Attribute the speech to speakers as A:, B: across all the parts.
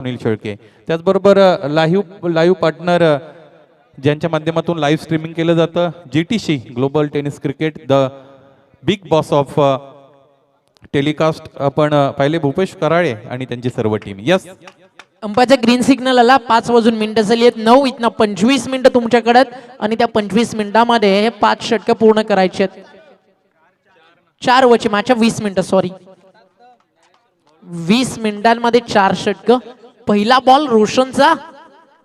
A: सुनील शेळके. त्याचबरोबर live partner ज्यांच्या माध्यमातून लाईव्ह स्ट्रीमिंग केलं जातं, GTC global tennis cricket, the big boss of telecast आपण पाहिले भूपेश कराळे आणि त्यांची सर्व टीम. यस,
B: अंपाचा ग्रीन सिग्नल आला. 5 वाजून मिनिटं झाली आहेत. 9 इथनं 25 मिनिटं तुमच्याकडे आणि त्या 25 मिनिटांमध्ये 5 षटकं पूर्ण करायचे आहेत. 4 वची मॅच 20 मिनिटं, सॉरी 20 मिनिटांमध्ये 4 षटकं. पहिला बॉल रोशनचा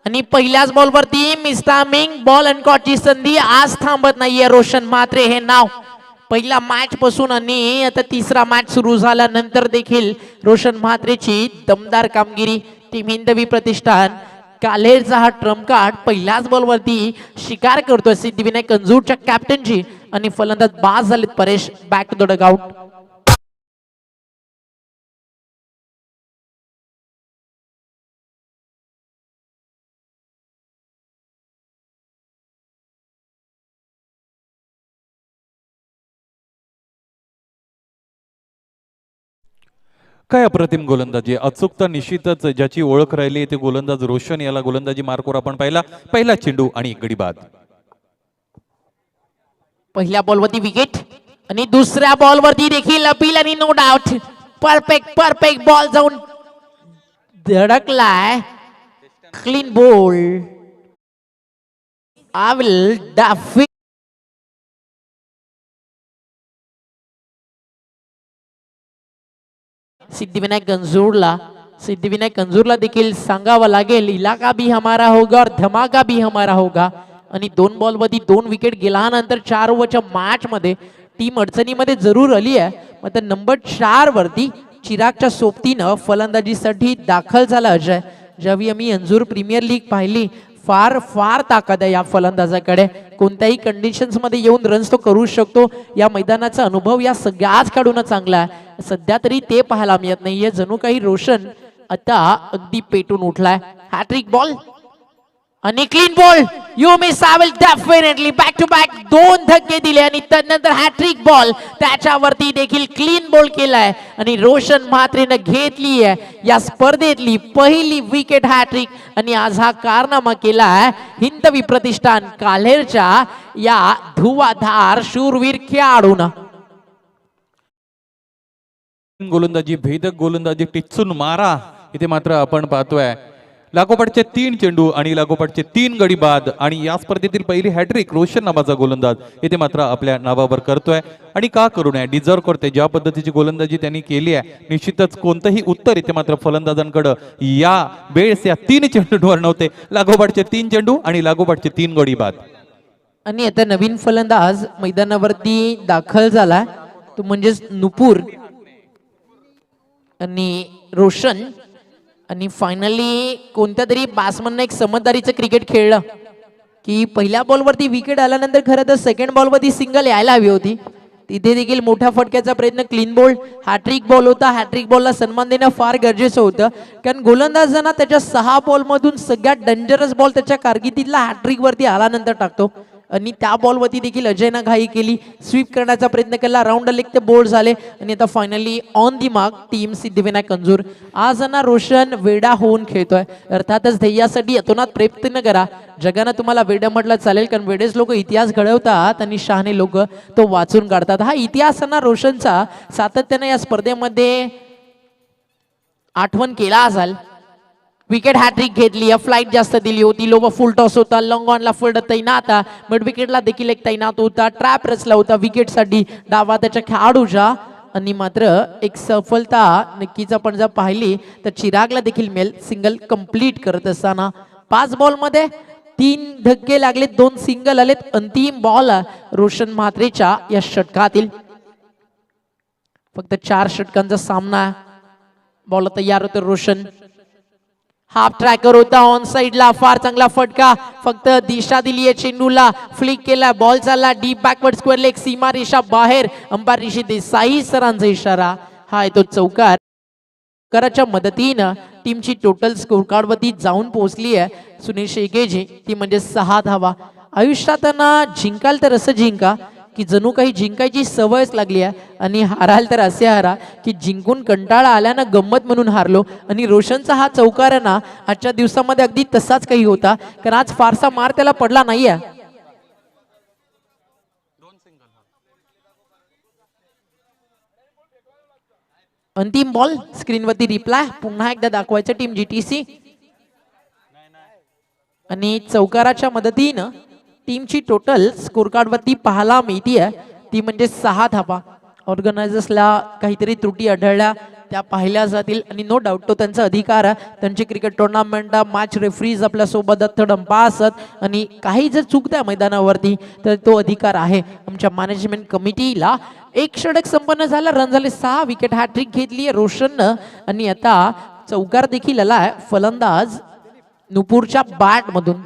B: आणि पहिल्याच बॉलवरती मिस्टामिंग बॉल अनकॉटची संधी. आज थांबत नाहीये रोशन म्हात्रे हे नाव पहिला मॅच पासून आणि आता तिसरा मॅच सुरू झाल्यानंतर देखील रोशन म्हात्रेची दमदार कामगिरी. टीम हिंदवी प्रतिष्ठान कालेरचा हा ट्रम्प कार्ड पहिल्याच बॉलवरती शिकार करतोय सिद्धिविनायक कंजूरच्या कॅप्टनची आणि फलंदाज बाद झालेत Paresh. Back to the dugout.
A: काय अप्रतिम गोलंदाजी, अचूकता निश्चितच ज्याची ओळख राहिली ते गोलंदाज रोशन. याला गोलंदाजी मार्कवर आपण पहिला चेंडू आणि एक गडी बाद.
B: पहिल्या बॉलवरती विकेट आणि दुसऱ्या बॉलवरती देखील अपील आणि नो डाऊट परफेक्ट बॉल जाऊन धडकलाय. Clean ball. I will defeat Siddhivinayak कंजूरला देखील सांगावं लागेल, इलाका भी हमारा होगा और धमाका भी हमारा होगा. आणि 2 बॉलवरती 2 विकेट गेल्यानंतर 4 ओव्हरच्या मॅच मध्ये टीम अडचणीमध्ये जरूर आली आहे. मग नंबर 4 वरती चिरागच्या सोबतीनं फलंदाजीसाठी दाखल झाला अजय. ज्यावेळी आम्ही अंजूर प्रीमियर लीग पाहिली, फार ताकद आहे या फलंदाजाकडे. कोणत्याही कंडिशन्स मध्ये येऊन रन्स तो करू शकतो. या मैदानाचा अनुभव या सगळ्याच काढून चांगला आहे. सध्या तरी ते पाहायला मिळत नाहीये. जणू काही रोशन आता अगदी पेटून उठलाय. हॅट्रिक बॉल आणि clean ball. You miss I will definitely back to back 2 धक्के दिले आणि त्यानंतर हॅट्रिक बॉल. त्याच्यावरती देखील क्लीन बॉल केलाय आणि रोशन म्हात्रेनं घेतली आहे या स्पर्धेतली पहिली विकेट हॅट्रिक. आणि आज हा कारनामा केलाय हिंदवी प्रतिष्ठान काल्हेरच्या या धुवाधार शूरवीर खेळाडून.
A: गोलंदाजी, भेदक गोलंदाजी, टिच्चून मारा. इथे मात्र आपण पाहतोय लागोपाठचे 3 चेंडू आणि लागोपाठचे 3 गडी बाद. आणि या स्पर्धेतील पहिली हॅट्रिक रोशन नावाचा गोलंदाज इथे मात्र आपल्या नावावर करतोय. आणि का करू नये, डिझर्व करते. ज्या पद्धतीची गोलंदाजी त्यांनी केली आहे, निश्चितच कोणतंही उत्तर इथे मात्र फलंदाजांकडे या वेळेस या 3 चेंडूंवर नव्हते. लागोपाठचे 3 चेंडू आणि लागोपाठचे 3 गडी बाद.
B: आणि आता नवीन फलंदाज मैदानावरती दाखल झाला, तो म्हणजेच नुपूर आणि रोशन. आणि फायनली कोणत्या तरी बॅट्समनने एक समजदारीचं क्रिकेट खेळलं की पहिल्या बॉलवरती विकेट आल्यानंतर खरं तर सेकंड बॉलवरती सिंगल यायला हवी होती. तिथे देखील मोठ्या फटक्याचा प्रयत्न. क्लीन बॉल, हॅट्रिक बॉल होता. हॅट्रिक बॉलला सन्मान देणं फार गरजेचं होतं, कारण गोलंदाजांना त्याच्या 6 बॉलमधून सगळ्यात डेंजरस बॉल त्याच्या कारकिर्दीतला हॅट्रिक वरती आल्यानंतर टाकतो. आणि त्या बॉलवरती देखील अजयनं घाई केली, स्वीप करण्याचा प्रयत्न केला. राऊंड लेग ते बोल्ड झाले आणि आता finally on the mark team Siddhivinayak Kanjur. आज ना रोशन वेडा होऊन खेळतोय. अर्थातच ध्येयासाठी अतोनात प्रयत्न करा. जगानं तुम्हाला वेडं म्हटलं चालेल, कारण वेडेच लोक इतिहास घडवतात आणि शहाणे लोक तो वाचून काढतात. हा इतिहास ना रोशनचा सातत्याने या स्पर्धेमध्ये आठवण केला असाल. विकेट हॅट्रिक घेतली, फ्लाइट जास्त दिली होती. लोवा फुल टॉस होता, लॉंग ऑनला फुल तैनात, मिड विकेटला देखील एक तैनात होता. ट्रॅप रचला होता विकेटसाठी डावा त्याच्या खेळाडूच्या. आणि मात्र एक सफलता नक्कीच आपण जर पाहिली तर चिरागला देखील मिळेल सिंगल कंप्लीट करत असताना. 5 बॉलमध्ये 3 धक्के लागले, 2 सिंगल आलेत. अंतिम बॉल रोशन म्हात्रेच्या या षटकातील. फक्त 4 षटकांचा सामना. बॉल तयार होतं रोशन. हाफ ट्रॅकर होता ऑन साइडला, फार चांगला फटका. फक्त दिशा दिली आहे चेंडूला, फ्लिक केला, बॉल चालला डीप बॅकवर्ड स्क्वेअर लेग, सीमा रेषा बाहेर. अंपायर ऋषी देसाई सरांचा इशारा. हा आहे तो चौकार. कराच्या मदतीनं टीमची टोटल स्कोर कार्ड वरती जाऊन पोहोचली आहे सुनील शेळकेजी, ती म्हणजे 6 धावा. आयुष्यात ना जिंकाल तर असं जिंका की जणू काही जिंकायची सवयच लागली आहे आणि हाराल तर असे हारा की जिंकून कंटाळा आल्यानं गंमत म्हणून हारलो. आणि रोशनचा हा चौकार आहे ना आजच्या दिवसामध्ये अगदी तसाच काही होता, कारण आज फारसा मार त्याला पडला नाहीये. अंतिम बॉल स्क्रीनवरती रिप्लाय पुन्हा एकदा दाखवायचं टीम जीटीसी. आणि चौकाराच्या मदतीनं टीमची टोटल स्कोर कार्ड वरती पाहायला मिळतीये ती म्हणजे 6 धावा. ऑर्गनायझर्सला काहीतरी त्रुटी आढळल्या त्या पाहिल्या जातील आणि नो डाऊट तो त्यांचा अधिकार आहे. त्यांची क्रिकेट टुर्नामेंट मॅच रेफरीज आपल्या सोबत थर्ड अंपायर असत आणि काही जर चुकत्या मैदानावरती तर तो अधिकार आहे आमच्या मॅनेजमेंट कमिटीला. एक षटक संपन्न झाला, रन झाले 6, विकेट हॅट्रिक घेतली रोशननं आणि आता चौकार देखील आलाय फलंदाज नुपूरच्या बॅट मधून.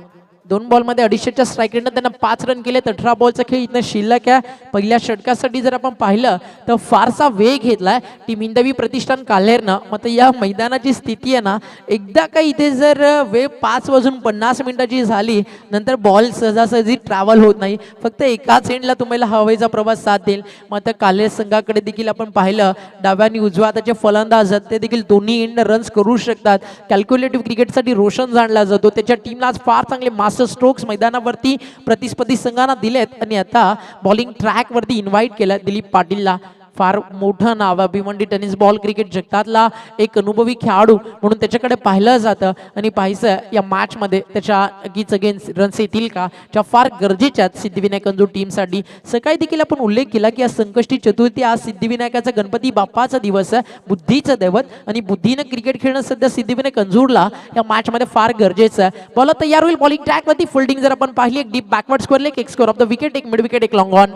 B: 2 बॉलमध्ये 250च्या स्ट्राईक रेटनं त्यांना 5 रन केले. 18 बॉलचा खेळ इथं शिल्लक आहे. पहिल्या षटकासाठी जर आपण पाहिलं तर फारसा वेग घेतलाय टीम हिंदवी प्रतिष्ठान काल्हेरनं. मग या मैदानाची स्थिती आहे ना एकदा का इथे जर वेळ 5:50 झाली नंतर बॉल सहजासहजी ट्रॅव्हल होत नाही, फक्त एकाच एंडला तुम्हाला हवेचा प्रवास साथ देईल. मग आता काल्हेर संघाकडे देखील आपण पाहिलं डाव्या आणि उजव्या त्याचे फलंदाज आहेत ते देखील दोन्ही एंड रन्स करू शकतात. कॅल्क्युलेटिव्ह क्रिकेटसाठी रोशन जाणला जातो. त्याच्या टीमला आज फार चांगले स्ट्रोक्स मैदानावरती प्रतिस्पर्धी संघांना दिलेत आणि आता बॉलिंग ट्रॅक वरती इन्व्हाइट केलं दिलीप पाटीलला. फार मोठं नाव आहे भिवंडी टेनिस बॉल क्रिकेट जगतातला एक अनुभवी खेळाडू म्हणून त्याच्याकडे पाहिलं जातं आणि पाहायचं या मॅच मध्ये त्याच्या अगीच अगेन्स्ट रन्स येतील का ज्या फार गरजेच्या आहेत सिद्धिविनायक कंजूर टीमसाठी. सकाळी देखील आपण उल्लेख केला की आज संकष्टी चतुर्थी, आज सिद्धिविनायकाचा गणपती बाप्पाचा दिवस आहे, बुद्धीचं दैवत आणि बुद्धीनं क्रिकेट खेळणं सध्या सिद्धिविनायक कंजूरला या मॅच मध्ये फार गरजेचं आहे. बॉल तयार होईल, बॉलिंग ट्रॅक वरती फिल्डिंग जर आपण पाहिली एक डीप बॅकवर्ड स्क्वेअर लेग, एक स्कोर ऑफ द विकेट, एक मिड विकेट, एक लॉंग ऑन.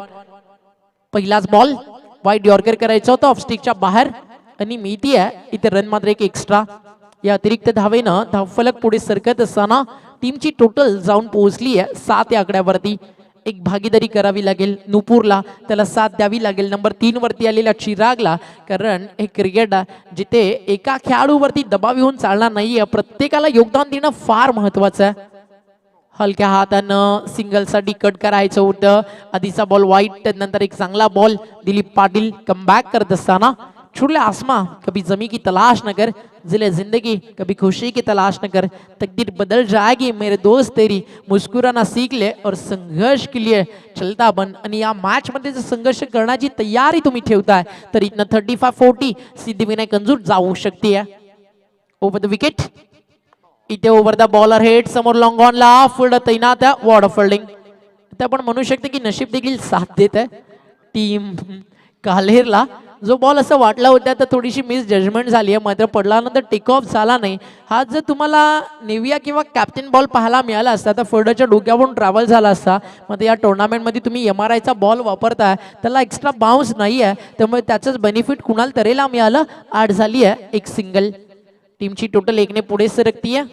B: पहिलाच बॉल वाईट यॉर्कर करायचं होतं ऑफ स्टिकच्या बाहेर आणि मिळती आहे इथे रन मात्र एक एक्स्ट्रा. या अतिरिक्त धावेनं धावफलक पुढे सरकत असताना टीमची टोटल जाऊन पोहोचली आहे 7 या आकड्यावरती. एक भागीदारी करावी लागेल नुपूरला, त्याला साथ द्यावी लागेल नंबर 3 वरती आलेल्या चिरागला, कारण हे क्रिकेट जिथे एका खेळाडूवरती दबाव येऊन चालणार नाहीये, प्रत्येकाला योगदान देणं फार महत्वाचं आहे. हलक्या हातानं सिंगलसाठी कट करायचं होतं. आधीचा बॉल वाईट, नंतर एक चांगला बॉल दिलीप पाटील कमबॅक करत असताना छुड़ले आसमां कभी जमी की तलाश न कर, जिले जिंदगी कभी खुशी की तलाश न कर, तकदीर बदल जाएगी मेरे दोस्त तेरी, मुस्कुराना सीख ले और संघर्ष के लिए चलता बन. आणि या मॅच मध्ये जर संघर्ष करण्याची तयारी तुम्ही ठेवताय तर इथनं 35-40 सिद्धिविनायक कंजूर जाऊ शकते. ओव्हर द विकेट, इथे ओव्हर द बॉलर हेड, समोर लॉंग ऑन ला फुल्ड तैनात आहे वॉर्ड फिल्डिंग. ते आपण म्हणू शकतो की नशीब देखील साथ देत आहे टीम काल्हेरला. जो बॉल असं वाटला होता तर थोडीशी मिस जजमेंट झाली आहे, मात्र पडल्यानंतर टेक ऑफ झाला नाही. हा जर तुम्हाला नेव्हिया किंवा कॅप्टन बॉल पाहायला मिळाला असता तर फर्डरच्या डोक्यावरून ट्रॅव्हल झाला असता. मग या टुर्नामेंटमध्ये तुम्ही MRIचा बॉल वापरताय त्याला एक्स्ट्रा बाउन्स नाही आहे, त्यामुळे त्याचंच बेनिफिट कुणाला तरीला मिळालं. 8 झाली आहे, एक सिंगल. टीमची टोटल 1 ने पुढे सरकतीये.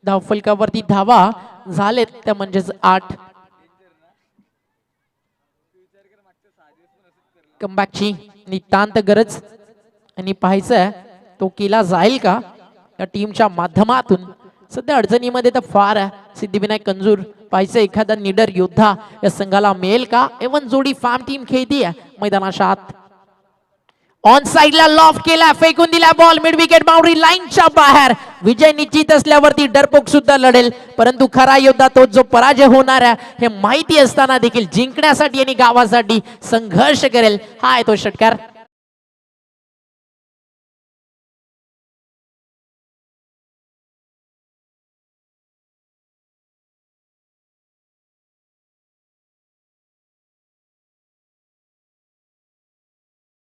B: धावफलकावरती धावा झालेत त्या म्हणजेच 8. कमबॅकची नितांत गरज आणि पाहायचं तो केला जाईल का या टीमच्या माध्यमातून. सध्या अडचणीमध्ये तर फार आहे सिद्धिविनायक कंजूर. पाहायचं एखादा निडर योद्धा या संघाला मिळेल का. एवन जोडी फार्म टीम खेळती आहे मैदानाच्या आत. ऑन साइडला लॉफ केला, फेकून दिला बॉल मिड विकेट बाउंड्री लाईनच्या बाहेर. विजय निश्चित असल्यावरती डरपोक सुद्धा लढेल, परंतु खरा योद्धा तो जो पराजय होणार आहे हे माहिती असताना देखील जिंकण्यासाठी आणि गावासाठी संघर्ष करेल. हा आहे तो षटकार.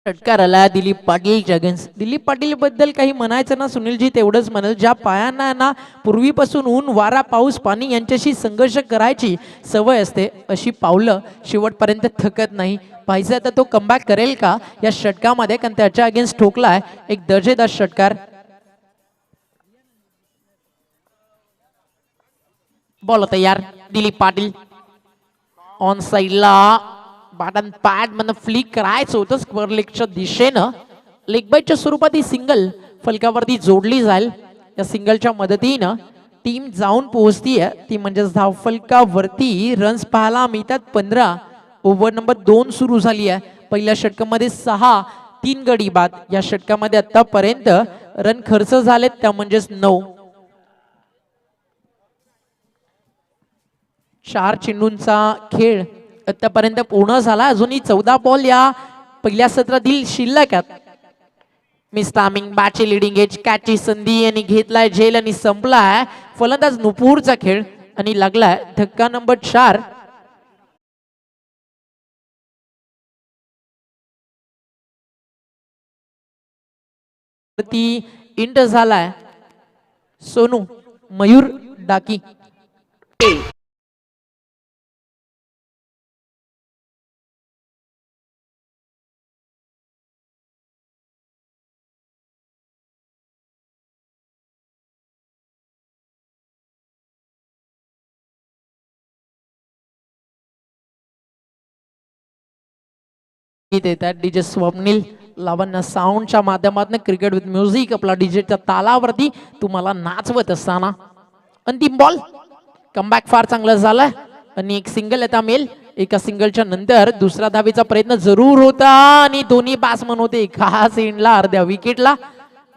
B: षटकार आला दिलीप पाटील जगन्स. दिलीप पाटील बद्दल काही म्हणायचं ना सुनीलजी तेवढंच म्हणाल, ज्या पायांना ना पूर्वीपासून ऊन वारा पाऊस पाणी यांच्याशी संघर्ष करायची सवय असते अशी पावलं शेवटपर्यंत थकत नाही. पाहिजे आता तो कमबॅक करेल का या षटकामध्ये, कारण त्याच्या अगेन्स्ट ठोकलाय एक दर्जेदार षटकार. बॉल तयार दिलीप पाटील ऑन साइडला बॅटन पॅड मधनं फ्लिक करायचं होतं स्क्वेअर लेगच्या दिशेनं. लेग बाईटच्या स्वरूपात ही सिंगल फलकावरती जोडली जाईल. या सिंगलच्या मदतीनं टीम जाऊन पोहोचतीये ती म्हणजेच धावफलकावरती रन्स पाहायला मिळतात 15 ओव्हर नंबर 2 सुरू झाली आहे. पहिल्या षटकामध्ये 6, 3 गडी बाद. या षटकामध्ये आतापर्यंत रन खर्च झालेत त्या म्हणजेच 9. 4 चेंडूंचा खेळ आतापर्यंत पूर्ण झाला. अजूनही 14 बॉल या पहिल्या सत्रातील शिल्लक आहेत. मिस टायमिंग, बॅटची लिडिंग एज, कॅचची संधी आणि घेतलाय झेल आणि संपलाय फलंदाज नुपूरचा खेळ आणि लागलाय धक्का नंबर 4. ती इंट झालाय सोनू मयूर डाकी. देतात डीजे स्वप्नील लावण्य साऊंडच्या माध्यमातून क्रिकेट विथ म्युझिक आपला डीजेच्या तालावरती तुम्हाला नाचवत असताना अंतिम बॉल. कमबॅक फार चांगलं झालं आणि एक सिंगल येता मेल. एका सिंगलच्या नंतर दुसरा धावेचा प्रयत्न जरूर होता आणि दोन्ही बॅट्समन होते एकाच एंडला अर्ध्या विकेटला,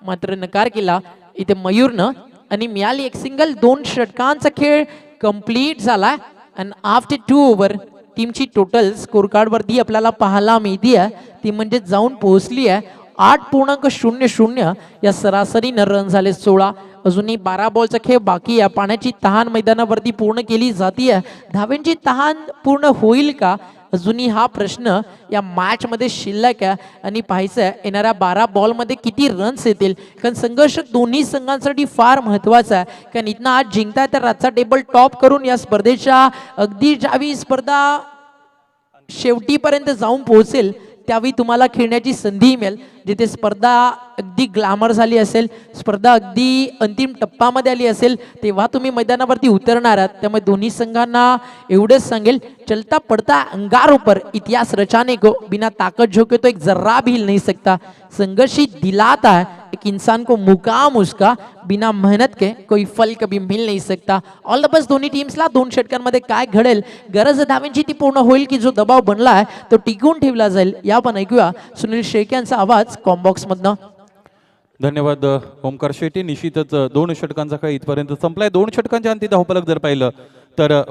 B: मात्र नकार केला इथे मयूरनं आणि मिळाली एक सिंगल. 2 षटकांचा खेळ कंप्लीट झाला आणि आफ्टर 2 ओव्हर टीमची टोटल स्कोर कार्ड वरती आपल्याला पाहायला मिळते ती म्हणजे जाऊन पोहोचली आहे 8.00 या सरासरीनं रन झाले 16. अजूनही 12 बॉलचा खेळ बाकी आहे. पाण्याची तहान मैदानावरती पूर्ण केली जाते. धावेंची तहान पूर्ण होईल का अजूनही हा प्रश्न या मॅच मध्ये शिल्लक आहे आणि पाहायचं आहे येणाऱ्या 12 बॉल मध्ये किती रन्स येतील. कारण संघर्ष दोन्ही संघांसाठी फार महत्वाचा आहे. कारण इथनं आज जिंकताय तर रातचा टेबल टॉप करून या स्पर्धेच्या अगदी ज्यावेळी स्पर्धा शेवटीपर्यंत जाऊन पोहोचेल त्यावेळी तुम्हाला खेळण्याची संधी मिळेल. जिथे स्पर्धा अगदी ग्लॅमर झाली असेल, स्पर्धा अगदी अंतिम टप्प्यामध्ये आली असेल तेव्हा तुम्ही मैदानावरती उतरणार आहात. त्यामुळे दोन्ही संघांना एवढंच सांगेल, चलता पडता अंगार ऊपर इतिहास रचाने को बिना ताकत झोंके तो एक जर्रा भी हिल नहीं सकता. संघर्ष दिलाता है एक इंसान को मुकाम उसका, बिना मेहनत के कोई फल कभी मिल नहीं सकता. ऑल द बेस्ट दोन्ही टीम्सला. 2 षटकांमध्ये काय घडेल, गरज धावेंची ती पूर्ण होईल की जो दबाव बनला आहे तो टिकवून ठेवला जाईल. या पण ऐकूया सुनील शेख यांचा आवाज कॉम्बॉक्स मधनं.
A: धन्यवाद ओमकार शेट्टी. निश्चितच 2 षटकांचा खेळ इथपर्यंत संपलाय. 2 षटकांच्या अंती धावफलक जर पाहिलं तर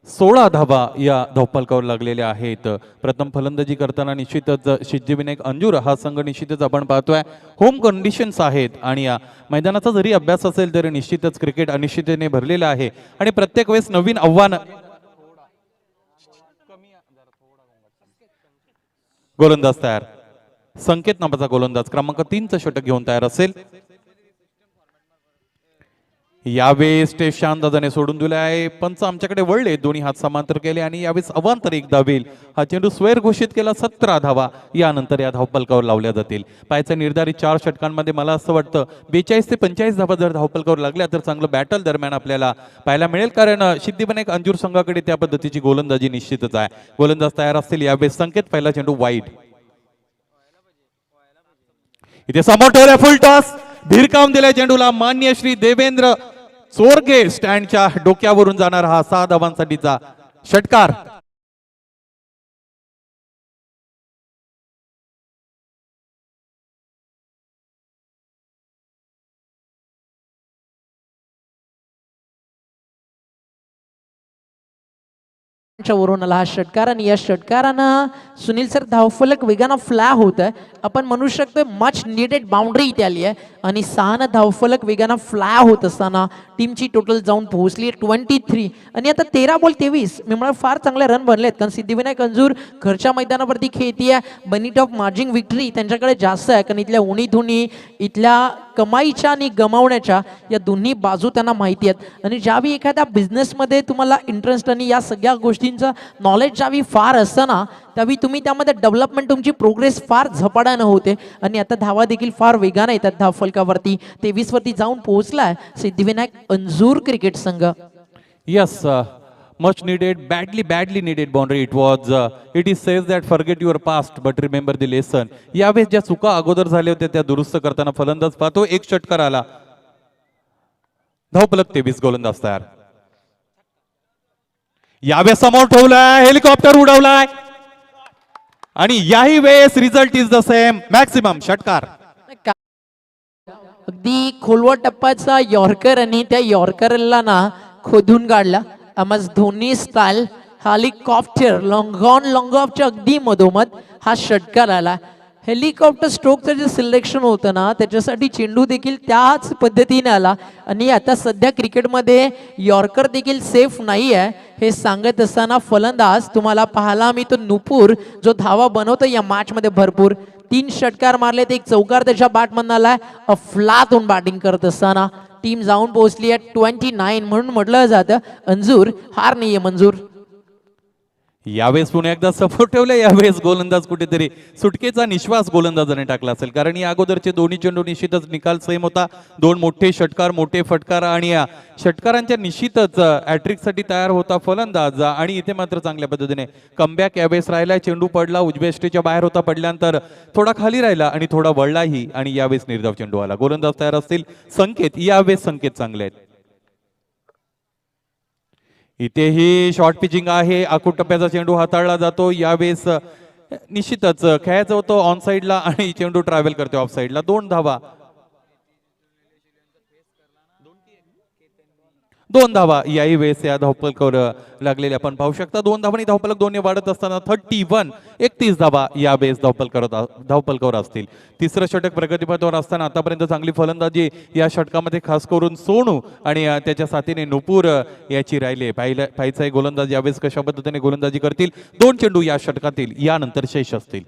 A: 16 धावा या धावफलकावर लागलेल्या आहेत. प्रथम फलंदाजी करताना निश्चितच सिद्धिविनायक अंजूर हा संघ निश्चितच आपण पाहतोय होम कंडिशन्स आहेत आणि या मैदानाचा जरी अभ्यास असेल तरी निश्चितच क्रिकेट अनिश्चिततेने भरलेला आहे आणि प्रत्येक वेळेस नवीन आव्हान. गोलंदाज तयार, संकेत नावाचा गोलंदाज क्रमांक 3चं षटक घेऊन तयार असेल. यावेळेस टेस्ट शानदादाने सोडून दिले आहे. पंच आमच्याकडे वळले, दोन्ही हात समांतर केले आणि यावेळेस अवांतर एक धावेल हा चेंडू स्वेर घोषित केला. 17 धावा यानंतर या धावफलकावर लावल्या जातील. पाहायचं निर्धारित 4 षटकांमध्ये मला असं वाटतं 42 ते 45 धावा जर धावफलकावर लागल्या तर चांगलं बॅटल दरम्यान आपल्याला पाहायला मिळेल. कारण सिद्धिविनायक अंजूर संघाकडे त्या पद्धतीची गोलंदाजी निश्चितच आहे. गोलंदाज तयार असतील. यावेळेस संकेत, पहिला चेंडू वाईड. इथे समोर ठेवलाय फुल टॉस, भिरकावून दिलाय चेंडूला. मान्य श्री देवेंद्र चोरगे स्टँडच्या डोक्यावरून जाणार हा 6 धावांसाठीचा षटकार.
B: वरून आला हा षटकार आणि या षटकारानं सुनील सर धावफलक वेगानं फ्लॅ होत आहे. आपण म्हणू शकतो मच निडेड बाउंड्री इथे आली आहे आणि 6 धावफलक वेगानं फ्लॅ होत असताना टीमची टोटल जाऊन पोहोचली 23 आणि आता 13 बॉल 23. मी फार चांगले रन बनलेत कारण सिद्धिविनायक अंजूर घरच्या मैदानावरती खेळतीये. बेनिट ऑफ मार्जिंग विक्टरी त्यांच्याकडे जास्त आहे कारण इथल्या उणी धुनी, इथल्या कमाईच्या आणि गमावण्याच्या या दोन्ही बाजू त्यांना माहिती आहेत. आणि ज्यावेळी एखाद्या बिझनेसमध्ये तुम्हाला इंटरेस्ट आणि या सगळ्या गोष्टींचं नॉलेज ज्यावेळी फार असतं ना त्यावेळी तुम्ही त्यामध्ये डेव्हलपमेंट तुमची प्रोग्रेस फार झपाट्यानं होते आणि आता धावा देखील फार वेगाने येतात धावफलकावरती. 23 वरती जाऊन पोहोचलाय सिद्धिविनायक अंजूर क्रिकेट संघ.
A: Yes, much needed, badly needed boundary. It is says that forget your past but remember the lesson. यावेळेस ज्या चुका अगोदर झाल्या होत्या त्या दुरुस्त करताना फलंदाज पाहतो. एक षटकार आला. धावफलक 23, गोलंदाज तयार. यावेळेस समोर ठेवलाय, हेलिकॉप्टर उडवलाय आणि याही वेळेस result is the same, maximum षटकार.
B: अगदी खोलवर टप्प्याचा यॉर्कर आणि त्या यॉर्करला ना खोदून काढला. MS Dhoni style helicopter long ऑफच्या अगदी मधोमध हा षटकार आला. हेलिकॉप्टर स्ट्रोकचं जे सिलेक्शन होतं ना त्याच्यासाठी चेंडू देखील त्याच पद्धतीने आला आणि आता सध्या क्रिकेटमध्ये यॉर्कर देखील सेफ नाही आहे हे सांगत असताना फलंदाज तुम्हाला पाहायला मिळतो नुपूर जो धावा बनवतो या मॅचमध्ये भरपूर 3 षटकार मारले ते एक चौकार त्याच्या बॅटमधून आलाय. अफलातून बॅटिंग करत असताना टीम जाऊन पोहोचली आहे 29 म्हणून म्हटलं जातं अंजूर हार नाहीये मंजूर.
A: यावेळेस पुन्हा एकदा समोर ठेवले, यावेळेस गोलंदाज कुठेतरी सुटकेचा निश्वास गोलंदाजाने टाकला असेल, कारण या अगोदरचे दोन्ही चेंडू निश्चितच निकाल सेम होता. 2 मोठे षटकार, मोठे फटकार आणि या षटकारांच्या निश्चितच साठी तयार होता फलंदाज आणि इथे मात्र चांगल्या पद्धतीने कमबॅक यावेळेस राहिला. चेंडू पडला उजव्या यष्टीच्या बाहेर होता, पडल्यानंतर थोडा खाली राहिला आणि थोडा वळलाही आणि यावेळेस निर्धाव चेंडू आला. गोलंदाज तयार असतील, संकेत यावेळेस संकेत चांगले आहेत. इथेही शॉर्ट पिचिंग आहे, आखूड टप्प्याचा चेंडू हाताळला जातो. यावेळेस निश्चितच खेळायचं होतं ऑन साईडला आणि चेंडू ट्रॅव्हल करतोय ऑफ साईडला. 2 धावा, 2 धावा याही वेळेस या धावपलकावर लागलेले आपण पाहू शकता. 2 धावांनी धावपलक दोन्ही वाढत असताना 31 धावा या वेळेस धावपलकावर असतील. तिसरं षटक प्रगतीपथावर असताना आतापर्यंत चांगली फलंदाजी या षटकामध्ये खास करून सोनू आणि त्याच्या साथीने नुपूर याची राहिले. पाहायचं आहे गोलंदाज यावेळेस कशा पद्धतीने गोलंदाजी करतील. 2 चेंडू या षटकातील यानंतर शेष असतील.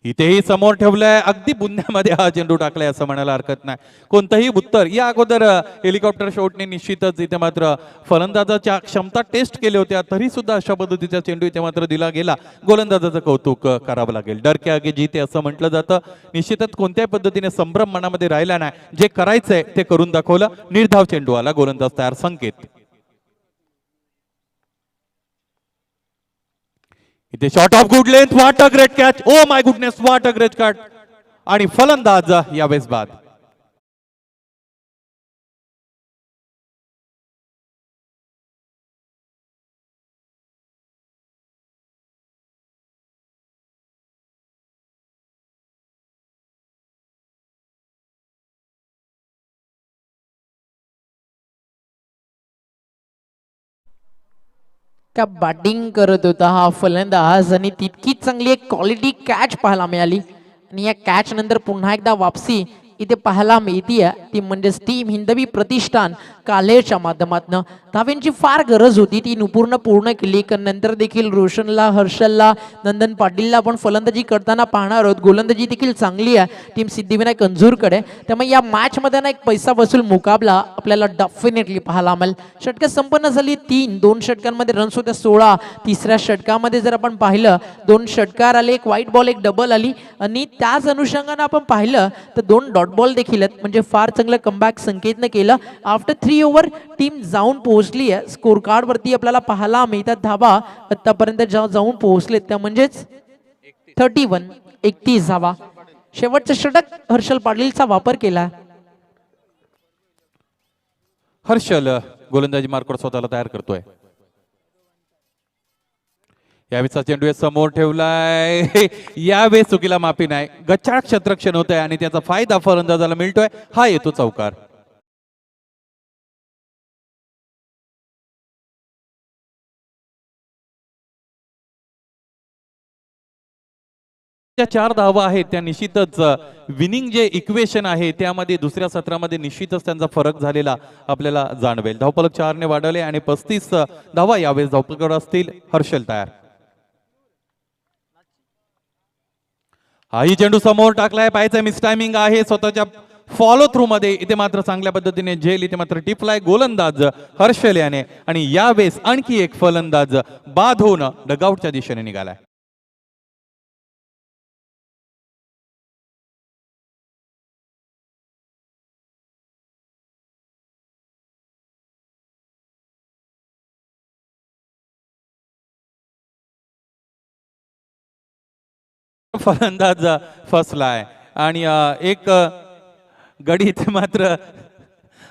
A: इथेही समोर ठेवलंय, अगदी बुंद्यामध्ये हा चेंडू टाकलाय असं म्हणायला हरकत नाही. कोणतंही उत्तर या अगोदर हेलिकॉप्टर शॉटने निश्चितच इथे मात्र फलंदाजाच्या क्षमता टेस्ट केल्या होत्या, तरी सुद्धा अशा पद्धतीचा चेंडू इथे मात्र दिला गेला. गोलंदाजाचं कौतुक करावं लागेल. डर के आगे जीते असं म्हटलं जातं. निश्चितच कोणत्याही पद्धतीने संभ्रम मनामध्ये राहिला नाही, जे करायचंय ते करून दाखवलं. निर्धाव चेंडू आला, गोलंदाज तयार. संकेत इथे shot of good length, what a great catch, oh my goodness what a great catch आणि फलंदाज यावेळेस बाद.
B: का बॅटिंग करत होता हा फलंदाज आणि तितकीच चांगली एक क्वालिटी कॅच पाहायला मिळाली आणि या कॅच नंतर पुन्हा एकदा वापसी इथे पाहायला मिळतीये ती म्हणजेच टीम हिंदवी प्रतिष्ठान कालेच्या माध्यमातून. धाव्यांची फार गरज होती, ती नुपूरनं पूर्ण केली. नंतर देखील रोशनला, हर्षलला, नंदन पाटीलला आपण फलंदाजी करताना पाहणार आहोत. गोलंदाजी देखील चांगली आहे टीम सिद्धिविनायक अंजूरकडे. त्यामुळे या मॅचमध्ये ना एक पैसा वसूल मुकाबला आपल्याला डेफिनेटली पाहायला मिळेल. षटकं संपन्न झाली 3. 2 षटकांमध्ये रन्स होत्या 16. तिसऱ्या षटकामध्ये जर आपण पाहिलं 2 षटकार आले, एक व्हाईट बॉल, एक डबल आली आणि त्याच अनुषंगाने आपण पाहिलं तर 2 डॉट बॉल देखील आहेत. म्हणजे फार चांगलं कमबॅक संकेतनं केलं. आफ्टर 3 ओव्हर टीम जाऊन पोहोचली आहे. स्कोर कार्ड वरती आपल्याला पाहायला मिळतात धावा आतापर्यंत जाऊन पोहोचलेत त्या म्हणजेच 31 धावा. शेवटचं षटक हर्षल पाटीलचा वापर केला.
A: हर्षल गोलंदाजी मार्कवर स्वतःला तयार करतोय. यावेळेचा चेंडू समोर ठेवलाय, यावेळेस चुकीला माफी नाही. गच्चाळ क्षेत्ररक्षण होत आहे आणि त्याचा फायदा फलंदाजाला मिळतोय. हा येतो चौकार. ज्या 4 धावा आहेत त्या निश्चितच विनिंग जे इक्वेशन आहे त्यामध्ये दुसऱ्या सत्रामध्ये निश्चितच त्यांचा फरक झालेला आपल्याला जाणवेल. धावफलक 4 ने वाढवले आणि 35 धावा यावेळेस धावफलकावर असतील. हर्षल तयार. हाही चेंडू समोर टाकलाय, पाहायचं मिस टायमिंग आहे स्वतःच्या फॉलो थ्रू मध्ये. इथे मात्र चांगल्या पद्धतीने झेल, इथे मात्र टिपलाय गोलंदाज हर्षल याने आणि यावेळेस आणखी एक फलंदाज बाद होऊन डगआउटच्या दिशेने निघालाय. फलंदाज फसलाय आणि एक गडी इथे मात्र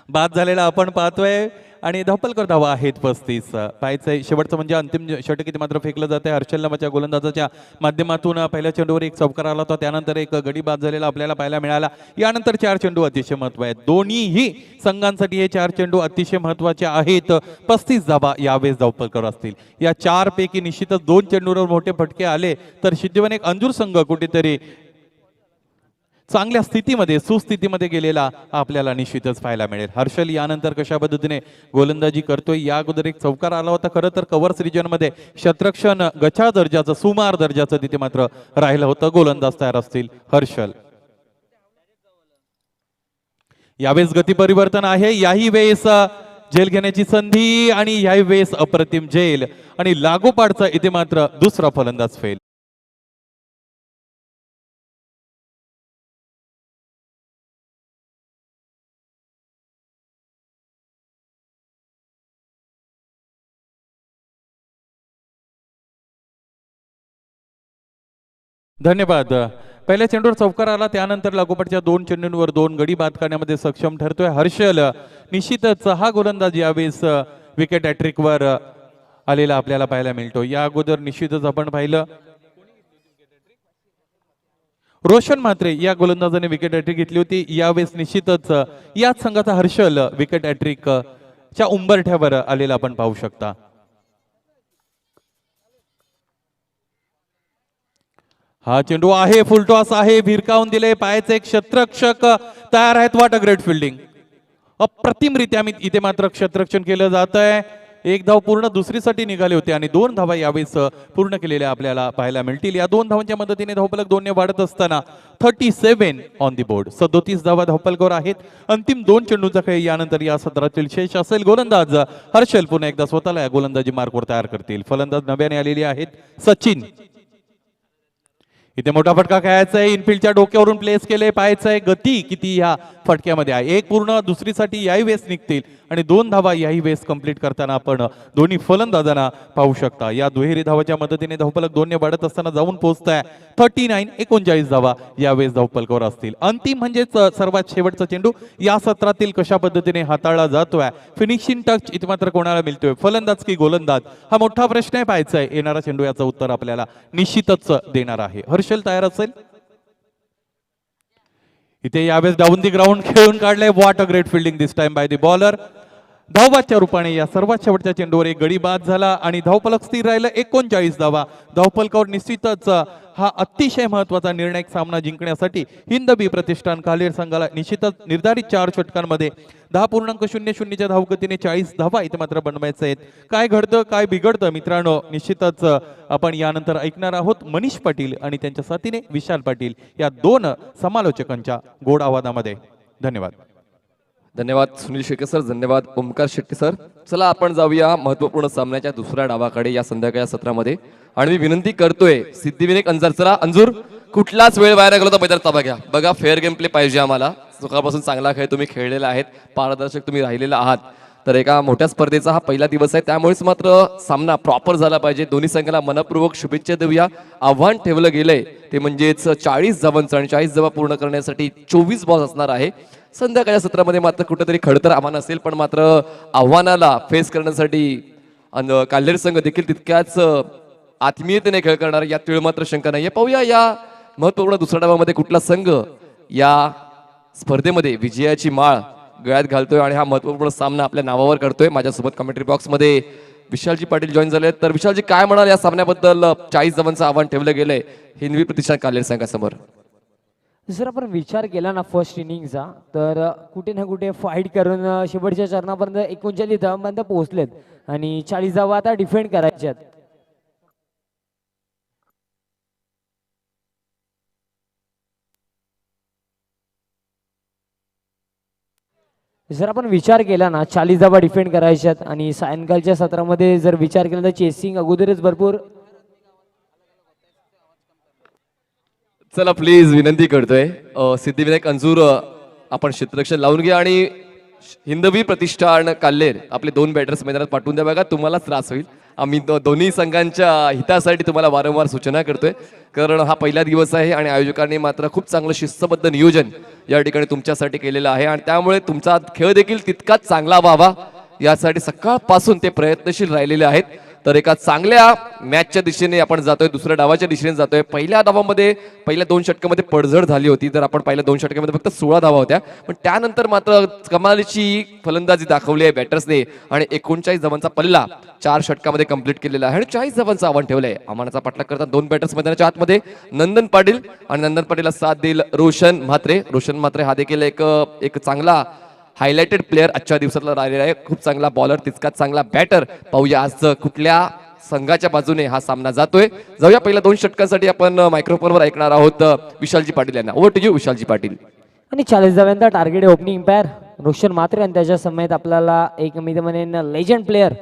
A: बाद झालेला आपण पाहतोय आणि धावपलकर धावा आहेत 35. पाहायचंय शेवटचं म्हणजे अंतिम षटक इथे मात्र फेकलं जाते. हर्षल नावाच्या गोलंदाजाच्या माध्यमातून पहिल्या चेंडूवर एक चौकार आला होता, त्यानंतर एक गडी बाद झालेला आपल्याला पाहायला मिळाला. यानंतर 4 चेंडू अतिशय महत्व आहेत. दोन्हीही संघांसाठी हे 4 चेंडू अतिशय महत्वाचे आहेत. 35 धावा यावेळेस धावपलकर असतील. या 4 पैकी निश्चितच 2 चेंडूवर मोठे फटके आले तर सिद्धिवन एक अंजूर संघ कुठेतरी चांगल्या स्थितीमध्ये सुस्थितीमध्ये गेलेला आपल्याला निश्चितच पाहायला मिळेल. हर्षल यानंतर कशा पद्धतीने गोलंदाजी करतोय. या अगोदर एक चौकार आला होता. खरं तर कव्हर्स रिजन मध्ये क्षेत्ररक्षण गचा दर्जाचं सुमार दर्जाचं तिथे मात्र राहिलं होतं. गोलंदाज तयार असतील हर्षल. यावेळेस गती परिवर्तन आहे. याही वेळेस झेल घेण्याची संधी आणि याही वेळेस अप्रतिम झेल आणि लागोपाठचा इथे मात्र दुसरा फलंदाज फेल. धन्यवाद. पहिल्या चेंडूवर चौकार आला, त्यानंतर लागोपाठच्या 2 चेंडूंवर 2 गडी बाद करण्यामध्ये सक्षम ठरतोय हर्षल. निश्चितच हा गोलंदाज यावेळेस विकेट हॅट्रिक वर आलेला आपल्याला पाहायला मिळतो. या अगोदर निश्चितच आपण पाहिलं रोशन म्हात्रे या गोलंदाजाने विकेट हॅट्रिक घेतली होती. यावेळेस निश्चितच याच संघाचा हर्षल विकेट हॅट्रिक च्या उंबरठ्यावर आलेला आपण पाहू शकता. हा चेंडू आहे, फुलटॉस आहे, भिरकावून दिले. पायाचे एक क्षेत्ररक्षक तयार आहेत. What a great fielding. अप्रतिमरित्या इथे मात्र क्षेत्ररक्षण केलं जात आहे. एक धाव पूर्ण दुसरीसाठी निघाले होते आणि 2 धावा यावेळेस पूर्ण केलेल्या आपल्याला पाहायला मिळतील. या 2 धावांच्या मदतीने धावफलक 2 ने वाढत असताना 37 ऑन दी बोर्ड. 37 धावा धावफलकावर आहेत. अंतिम 2 चेंडूंचा खेळ यानंतर या सत्रातील शेष असेल. गोलंदाज हर्षल पुन्हा एकदा स्वतःला या गोलंदाजी मार्कवर तयार करतील. फलंदाज नव्याने आलेली आहेत सचिन. इथे मोठा फटका खेळायचा आहे. इनफिल्डच्या डोक्यावरून प्लेस केले. पाहायचंय गती किती ह्या फटक्यामध्ये आहे. एक पूर्ण दुसरीसाठी याही वेळेस निघतील आणि 2 धावा याही वेळेस कंप्लीट करताना आपण दोन्ही फलंदाजांना पाहू शकता. या दुहेरी धावाच्या मदतीने धावफलक 2 ने वाढत असताना जाऊन पोहोचताय 39 धावा यावेळेस धावफलकावर असतील. अंतिम म्हणजेच सर्वात शेवटचा चेंडू या सत्रातील कशा पद्धतीने हाताळला जातोय. फिनिशिंग टच इथे मात्र कोणाला मिळतोय, फलंदाज की गोलंदाज, हा मोठा प्रश्न आहे. पाहायचाय येणारा चेंडू याचं उत्तर आपल्याला निश्चितच देणार आहे. हर्षल तयार असेल. इथे यावेळेस डाऊन दी ग्राउंड खेळून काढले. What a great fielding this time by the bowler. धावबादच्या रूपाने या सर्वात शेवटच्या चेंडूवर एक गडी बाद झाला आणि धावफलक स्थिर राहिलं 39 धावा. धावफलकावर निश्चितच हा अतिशय महत्वाचा निर्णायक सामना जिंकण्यासाठी हिंद बी प्रतिष्ठान कालेर संघाला निश्चितच निर्धारित 4 षटकांमध्ये 10.00 च्या धावगतीने 40 धावा इथे मात्र बनवायचे आहेत. काय घडतं काय बिघडतं मित्रांनो, निश्चितच आपण यानंतर ऐकणार आहोत. मनीष पाटील आणि त्यांच्या साथीने विशाल पाटील या 2 समालोचकांच्या गोड आवाजामध्ये. धन्यवाद.
C: धन्यवाद सुनील शेट्टी सर, धन्यवाद ओमकार शेट्टी सर. चला आपण जाऊया महत्वपूर्ण सामन्याच्या दुसऱ्या डावाकडे या संध्याकाळच्या सत्रामध्ये. आणि मी विनंती करतोय सिद्धिविनायक अंजार, चला अंजूर कुठलाच वेळ वाया गेलो तर मैदानात ताबा घ्या. बघा फेअर गेम प्ले पाहिजे आम्हाला. सकाळपासून चांगला खेळ तुम्ही खेळलेला आहेत, पारदर्शक तुम्ही राहिलेला आहात. तर एका मोठ्या स्पर्धेचा हा पहिला दिवस आहे, त्यामुळेच मात्र सामना प्रॉपर झाला पाहिजे. दोन्ही संघाला मनपूर्वक शुभेच्छा देऊया. आव्हान ठेवलं गेलंय ते म्हणजेच 40 धावांचं आणि 40 धावा पूर्ण करण्यासाठी 24 बॉल असणार आहे. संध्याकाळच्या सत्रामध्ये मात्र कुठेतरी खडतर आव्हान असेल, पण मात्र आव्हानाला फेस करण्यासाठी काल्हेर संघ देखील तितक्याच आत्मीयतेने खेळ करणार यात वेळ मात्र शंका नाहीये. पाहूया या महत्वपूर्ण दुसऱ्या डावामध्ये कुठला संघ या स्पर्धेमध्ये विजयाची माळ गळ्यात घालतोय आणि हा महत्वपूर्ण सामना आपल्या नावावर करतोय. माझ्यासोबत कमेंट्री बॉक्स मध्ये विशालजी पाटील जॉईन झाले. तर विशालजी काय म्हणाल या सामन्याबद्दल? 40 धावांचं आव्हान ठेवलं गेलंय हिंदवी प्रतिष्ठान कालेर संघासमोर.
D: जर आपण विचार केला ना फर्स्ट इनिंगचा, तर कुठे ना कुठे फाईट करून शेवटच्या चरणापर्यंत 39 धावांपर्यंत पोहोचलेत आणि 40 धावा आता डिफेंड करायच्यात. जर आपण विचार केला ना 40 धावा डिफेंड करायच्यात आणि सायंकाळच्या सत्रामध्ये जर विचार केला तर चेसिंग अगोदरच भरपूर.
C: चला प्लीज विनंती करतोय सिद्धिविनायक अंजूर आपण क्षेत्ररक्षण लावून घ्या आणि हिंदवी प्रतिष्ठान काल्हेर आपले 2 बॅटर्स मैदानात पाठवून द्या. बघा तुम्हालाच त्रास होईल. आम्ही दोन्ही संघांच्या हितासाठी तुम्हाला वारंवार सूचना करतोय, कारण हा पहिला दिवस आहे आणि आयोजकांनी मात्र खूप चांगलं शिस्तबद्ध नियोजन या ठिकाणी तुमच्यासाठी केलेलं आहे आणि त्यामुळे तुमचा खेळ देखील तितकाच चांगला व्हावा यासाठी सकाळपासून ते प्रयत्नशील राहिलेले आहेत. तर एका चांगल्या मॅचच्या दिशेने आपण जातोय, दुसऱ्या डावाच्या दिशेने जातोय. पहिल्या डावामध्ये पहिल्या 2 षटकामध्ये पडझड झाली होती, तर आपण पहिल्या 2 षटकामध्ये फक्त 16 धावा होत्या, पण त्यानंतर मात्र कमालीची फलंदाजी दाखवली आहे बॅटर्सने आणि 39 धावांचा पल्ला 4 षटकामध्ये कंप्लीट केलेला आहे आणि 40 धावांचं आव्हान ठेवलंय. आव्हानाचा पाठलाग करतात 2 बॅटर्स मैदानाच्या आतमध्ये नंदन पाटील आणि नंदन पाटीलला साथ देईल रोशन म्हात्रे. रोशन म्हात्रे हा देखील एक चांगला हायलाइटेड प्लेअर आजच्या दिवसातला राहिलेला आहे. खूप चांगला बॉलर, तितकाच चांगला बॅटर. पाहूया आज कुठल्या संघाच्या बाजूने हा सामना जातोय. जाऊया पहिल्या 2 षटकांसाठी आपण मायक्रोफोनवर ऐकणार आहोत विशालजी पाटील यांना. Over to you Vishalji Patil.
D: आणि 40 धाव्यांचा target opening pair Roshan Mhatre आणि त्याच्या समेत आपल्याला एक मी म्हणेन लेजंड प्लेअर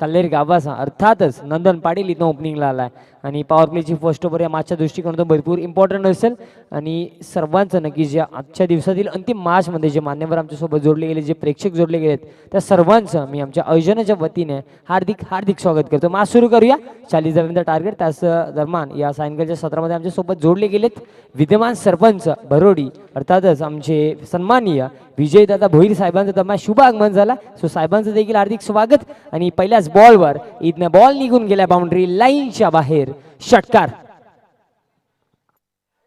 D: कल्लेर गावाचा अर्थातच नंदन पाटील इथं ओपनिंगला आलाय आणि पॉवर प्लेची फर्स्ट ओव्हर या मॅचच्या दृष्टिकोनातून भरपूर इम्पॉर्टंट असेल आणि सर्वांचं नक्कीच या आजच्या दिवसातील अंतिम मॅचमध्ये जे मान्यवर आमच्यासोबत जोडले गेले, जे प्रेक्षक जोडले गेलेत, त्या सर्वांचं मी आमच्या आयोजनाच्या वतीने हार्दिक हार्दिक स्वागत करतो. मॅच सुरू करूया. 40 धाव्यांचा टार्गेट. त्याच दरम्यान या सायंकाळच्या सत्रामध्ये आमच्यासोबत जोडले गेलेत विद्यमान सरपंच भरोडी अर्थातच आमचे सन्माननीय विजयदादा भोईर साहेबांचं दरम्यान शुभ आगमन झाला. सो साहेबांचं देखील हार्दिक स्वागत. आणि पहिल्याच बॉलवर इथनं बॉल निघून गेला बाउंड्री लाईनच्या बाहेर. षटकार.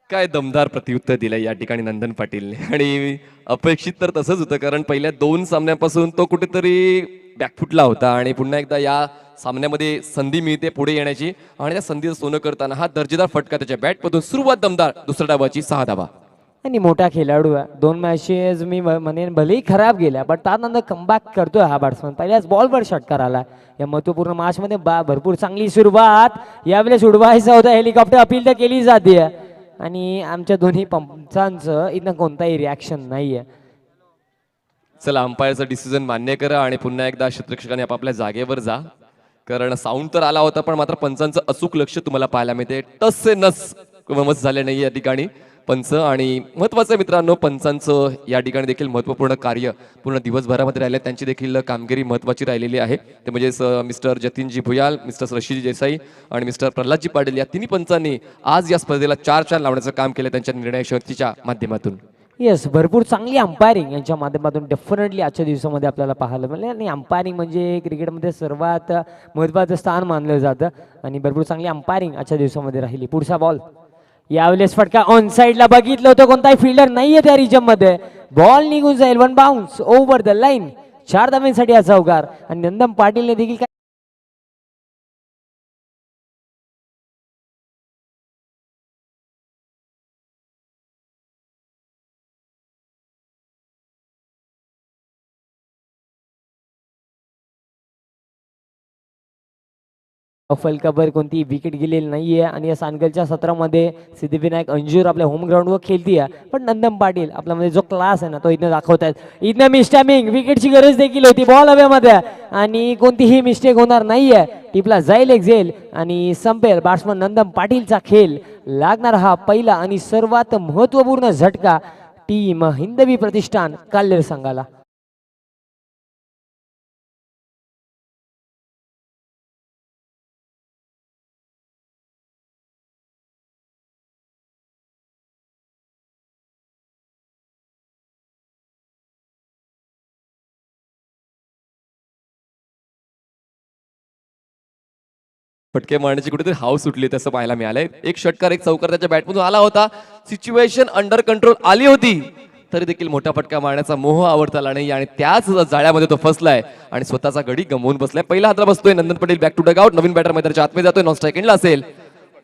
C: काय दमदार प्रत्युत्तर दिलं या ठिकाणी नंदन पाटीलने आणि अपेक्षित तर तसंच होतं, कारण पहिल्या 2 सामन्यापासून तो कुठेतरी बॅकफुटला होता आणि पुन्हा एकदा या सामन्यामध्ये संधी मिळते पुढे येण्याची आणि त्या संधीचं सोनं करताना हा दर्जेदार फटका त्याच्या बॅटमधून. सुरुवात दमदार. दुसऱ्या डावाची 6 धावा.
D: आणि मोठा खेळाडू आहे. 2 मॅचेस मी म्हणेन भलेही खराब गेल्या, पण त्यानंतर कमबॅक करतोय हा बॅट्समन. पहिल्याच बॉलवर षटकार आला या महत्वपूर्ण मॅचमध्ये. भरपूर चांगली सुरुवात. यावेळेस उडवायचं होतं हेलिकॉप्टर, अपील तर केली जाते आणि आमच्या दोन्ही पंचांचं इथं कोणताही रिॲक्शन नाही आहे.
C: चला, अंपायरचं डिसिजन मान्य करा आणि पुन्हा एकदा क्षेत्ररक्षकाने आपापल्या जागेवर जा, कारण साऊंड तर आला होता पण मात्र पंचांचं अचूक लक्ष तुम्हाला पाहायला मिळते. टस से नस मत झाले नाही या ठिकाणी पंच. आणि महत्वाचं मित्रांनो, पंचांचं या ठिकाणी देखील महत्वपूर्ण कार्य पूर्ण दिवसभरामध्ये राहिले. त्यांची देखील कामगिरी महत्वाची राहिलेली आहे. ते म्हणजेच मिस्टर जतीनजी भुयाल, मिस्टर रशीजी देसाई आणि मिस्टर प्रल्हादजी पाटील या तिन्ही पंचांनी आज या स्पर्धेला 4-4 लावण्याचं काम केलं त्यांच्या निर्णय शक्तीच्या माध्यमातून.
D: येस, भरपूर चांगली अंपायरिंग यांच्या माध्यमातून डेफिनेटली आजच्या दिवसामध्ये आपल्याला पाहायला मिळेल. आणि अंपायरिंग म्हणजे क्रिकेटमध्ये सर्वात महत्त्वाचं स्थान मानलं जातं आणि भरपूर चांगली अंपायरिंग आजच्या दिवसामध्ये राहिली. पुढचा बॉल. यावेळेस फटका ऑन साईडला बघितलं होतं, कोणताही फिल्डर नाहीये त्या रिजनमध्ये. बॉल निघून जाईल. 1 बाउन्स ओव्हर द लाईन. 4 धाव्यांसाठी हा चौकार. आणि नंदन पाटीलने देखील फलकावर कोणती विकेट गेलेली नाहीये. आणि या सांगलच्या सत्रामध्ये सिद्धिविनायक अंजूर आपल्या होम ग्राउंडवर खेळतीये, पण नंदन पाटील आपल्यामध्ये जो क्लास आहे ना तो इथं दाखवतात. इथनं मिस्टॅमिंग विकेटची गरज देखील होती. बॉल हवेमध्ये आणि कोणतीही मिस्टेक होणार नाहीये. टिपला जाईल एक झेल आणि संपेल. बॅट्समन नंदन पाटीलचा खेळ लागणार हा पहिला आणि सर्वात महत्वपूर्ण झटका टीम हिंदवी प्रतिष्ठान काल्हेर संघाला.
C: फटके मारण्याची कुठेतरी हाव सुटली तसं पाहायला मिळालंय. एक षटकार एक चौकार त्याच्या बॅटमधून आला होता. सिच्युएशन अंडर कंट्रोल आली होती, तरी देखील मोठा फटका मारण्याचा मोह आवडताला नाही आणि त्याच जाळ्यामध्ये तो फसलाय आणि स्वतःचा गडी गमवून बसलाय. पहिला हातला बसतोय Nandan Patil. Back to dugout. नवीन बॅटर मैदानाच्या आतमध्ये जातोय. नॉन स्ट्राईक एंडला असेल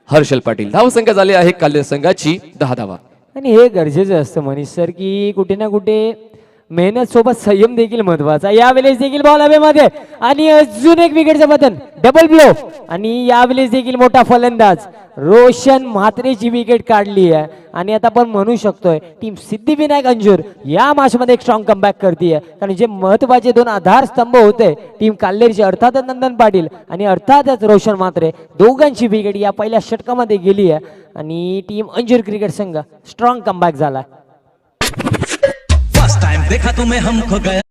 C: हर्षल पाटील. धावसंख्या झाली आहे काल्हेर संघाची 10 धावा.
D: आणि हे गरजेचं असतं मनीष सर, की कुठे ना कुठे मेहनत सोबत संयम देखील महत्वाचा. यावेळेस देखील बॉल हवेमध्ये आणि अजून एक विकेटचं पतन. Double blow. आणि यावेळेस देखील मोठा फलंदाज रोशन म्हात्रेची विकेट काढली आहे. आणि आता आपण म्हणू शकतोय टीम सिद्धिविनायक अंजूर या मॅचमध्ये एक स्ट्रॉंग कमबॅक करते. कारण जे महत्वाचे 2 आधारस्तंभ होते टीम काल्हेरचे, अर्थातच नंदन पाटील आणि अर्थातच रोशन म्हात्रे, दोघांची विकेट या पहिल्या षटकामध्ये गेली आहे आणि टीम अंजूर क्रिकेट संघ स्ट्रॉंग कमबॅक झाला.
E: फर्स्ट टाइम देखा तुम्हें हम खो गया.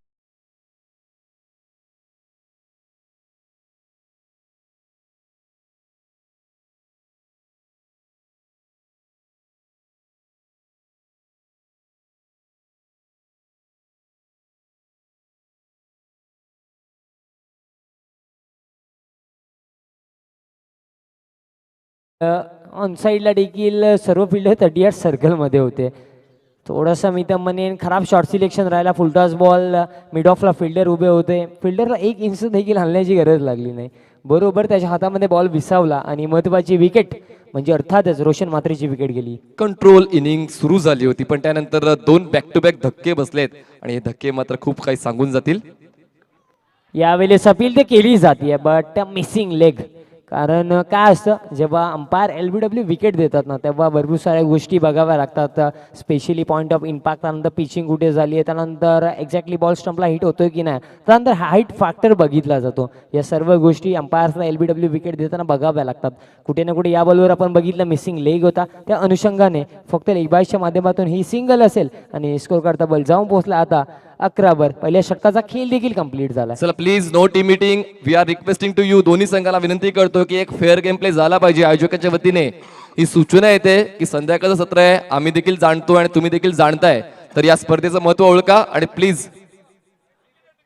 D: ऑन साईडला देखील सर्व फिल्डर 38 सर्कलमध्ये होते. थोडासा मी तर म्हणेन खराब शॉर्ट सिलेक्शन राहिला. फुलटॉस बॉल मिड ऑफला फिल्डर उभे होते. फिल्डरला 1 इंच देखील हलण्याची गरज लागली नाही. बरोबर त्याच्या हातामध्ये बॉल विसावला आणि महत्त्वाची विकेट म्हणजे अर्थातच रोशन म्हात्रेची विकेट गेली.
C: कंट्रोल इनिंग सुरू झाली होती, पण त्यानंतर 2 बॅक टू बॅक धक्के बसलेत आणि हे धक्के मात्र खूप काही सांगून जातील.
D: यावेळेस अपील तर केली जाते बट मिसिंग लेग. कारण काय असतं जेव्हा अंपायर LBW विकेट देतात ना तेव्हा भरपूर साऱ्या गोष्टी बघाव्या लागतात. स्पेशली पॉईंट ऑफ इम्पॅक्ट, त्यानंतर पिचिंग कुठे झाली आहे, त्यानंतर एक्झॅक्टली बॉल स्टंपला हिट होतोय की नाही, त्यानंतर हाईट फॅक्टर बघितला जातो. या सर्व गोष्टी अंपायर्सला LBW विकेट देताना बघाव्या लागतात. कुठे ना कुठे या बॉलवर आपण बघितलं मिसिंग लेग होता. त्या अनुषंगाने फक्त लेग बायच्या माध्यमातून ही सिंगल असेल आणि स्कोर करता बॉल जाऊन पोहोचला आता 11 पहिल्या षटकाचा खेळ देखील कंप्लीट झाला.
C: चला please no team meeting. We are requesting to you. दोन्ही संघाला विनंती करतो की एक फेअर गेम प्ले झाला पाहिजे. आयोजकांच्या वतीने ही सूचना येते की संध्याकाळचं सत्र आहे, आम्ही देखील जाणतो आणि तुम्ही देखील जाणताय, तर या स्पर्धेचं महत्व ओळखा आणि प्लीज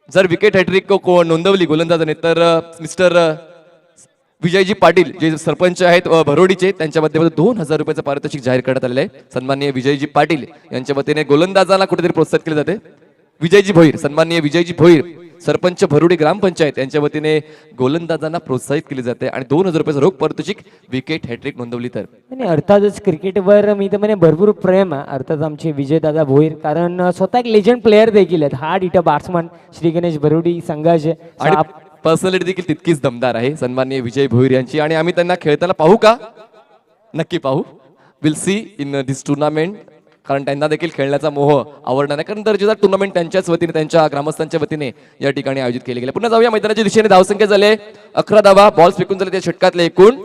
C: जर विकेट हॅट्रिक नोंदवली गोलंदाजाने तर मिस्टर विजयजी पाटील जे सरपंच आहेत भरोडीचे त्यांच्या वतीने 2000 रुपयाचं पारितोषिक जाहीर करण्यात आलेलं आहे. सन्माननीय विजयजी पाटील यांच्या वतीने गोलंदाजाला कुठेतरी प्रोत्साहित केले जाते. विजयजी भोईर, सन्माननीय विजयजी भोईर सरपंच भरोडी ग्रामपंचायत यांच्या वतीने गोलंदाजांना प्रोत्साहित केले जाते आणि 2000 रुपयाचं रोख पारितोषिक विकेट हॅट्रिक नोंदवली तर.
D: आणि अर्थातच क्रिकेटवर मी तर म्हणे भरपूर प्रेम आहे अर्थात आमचे विजयदादा भोईर, कारण स्वतः एक लेजंड प्लेअर देखील आहेत. Hard hitter batsman Shri Ganesh Bharodi संघाचे
C: आणि पर्सनॅलिटी देखील तितकीच दमदार आहे सन्माननीय विजय भोईर यांची. आणि आम्ही त्यांना खेळताना पाहू का? नक्की पाहू. Will see in this tournament. कारण त्यांना देखील खेळण्याचा मोह आवडणार आहे, कारण दर्जेदार टुर्नामेंट त्यांच्याच वतीने त्यांच्या ग्रामस्थांच्या वतीने या ठिकाणी आयोजित केले गेले. पुन्हा जाऊया मैदानाच्या दिशेने. धावसंख्या झाले 11 धावा. बॉल्स फेकून झाले त्या षटकातले एकूण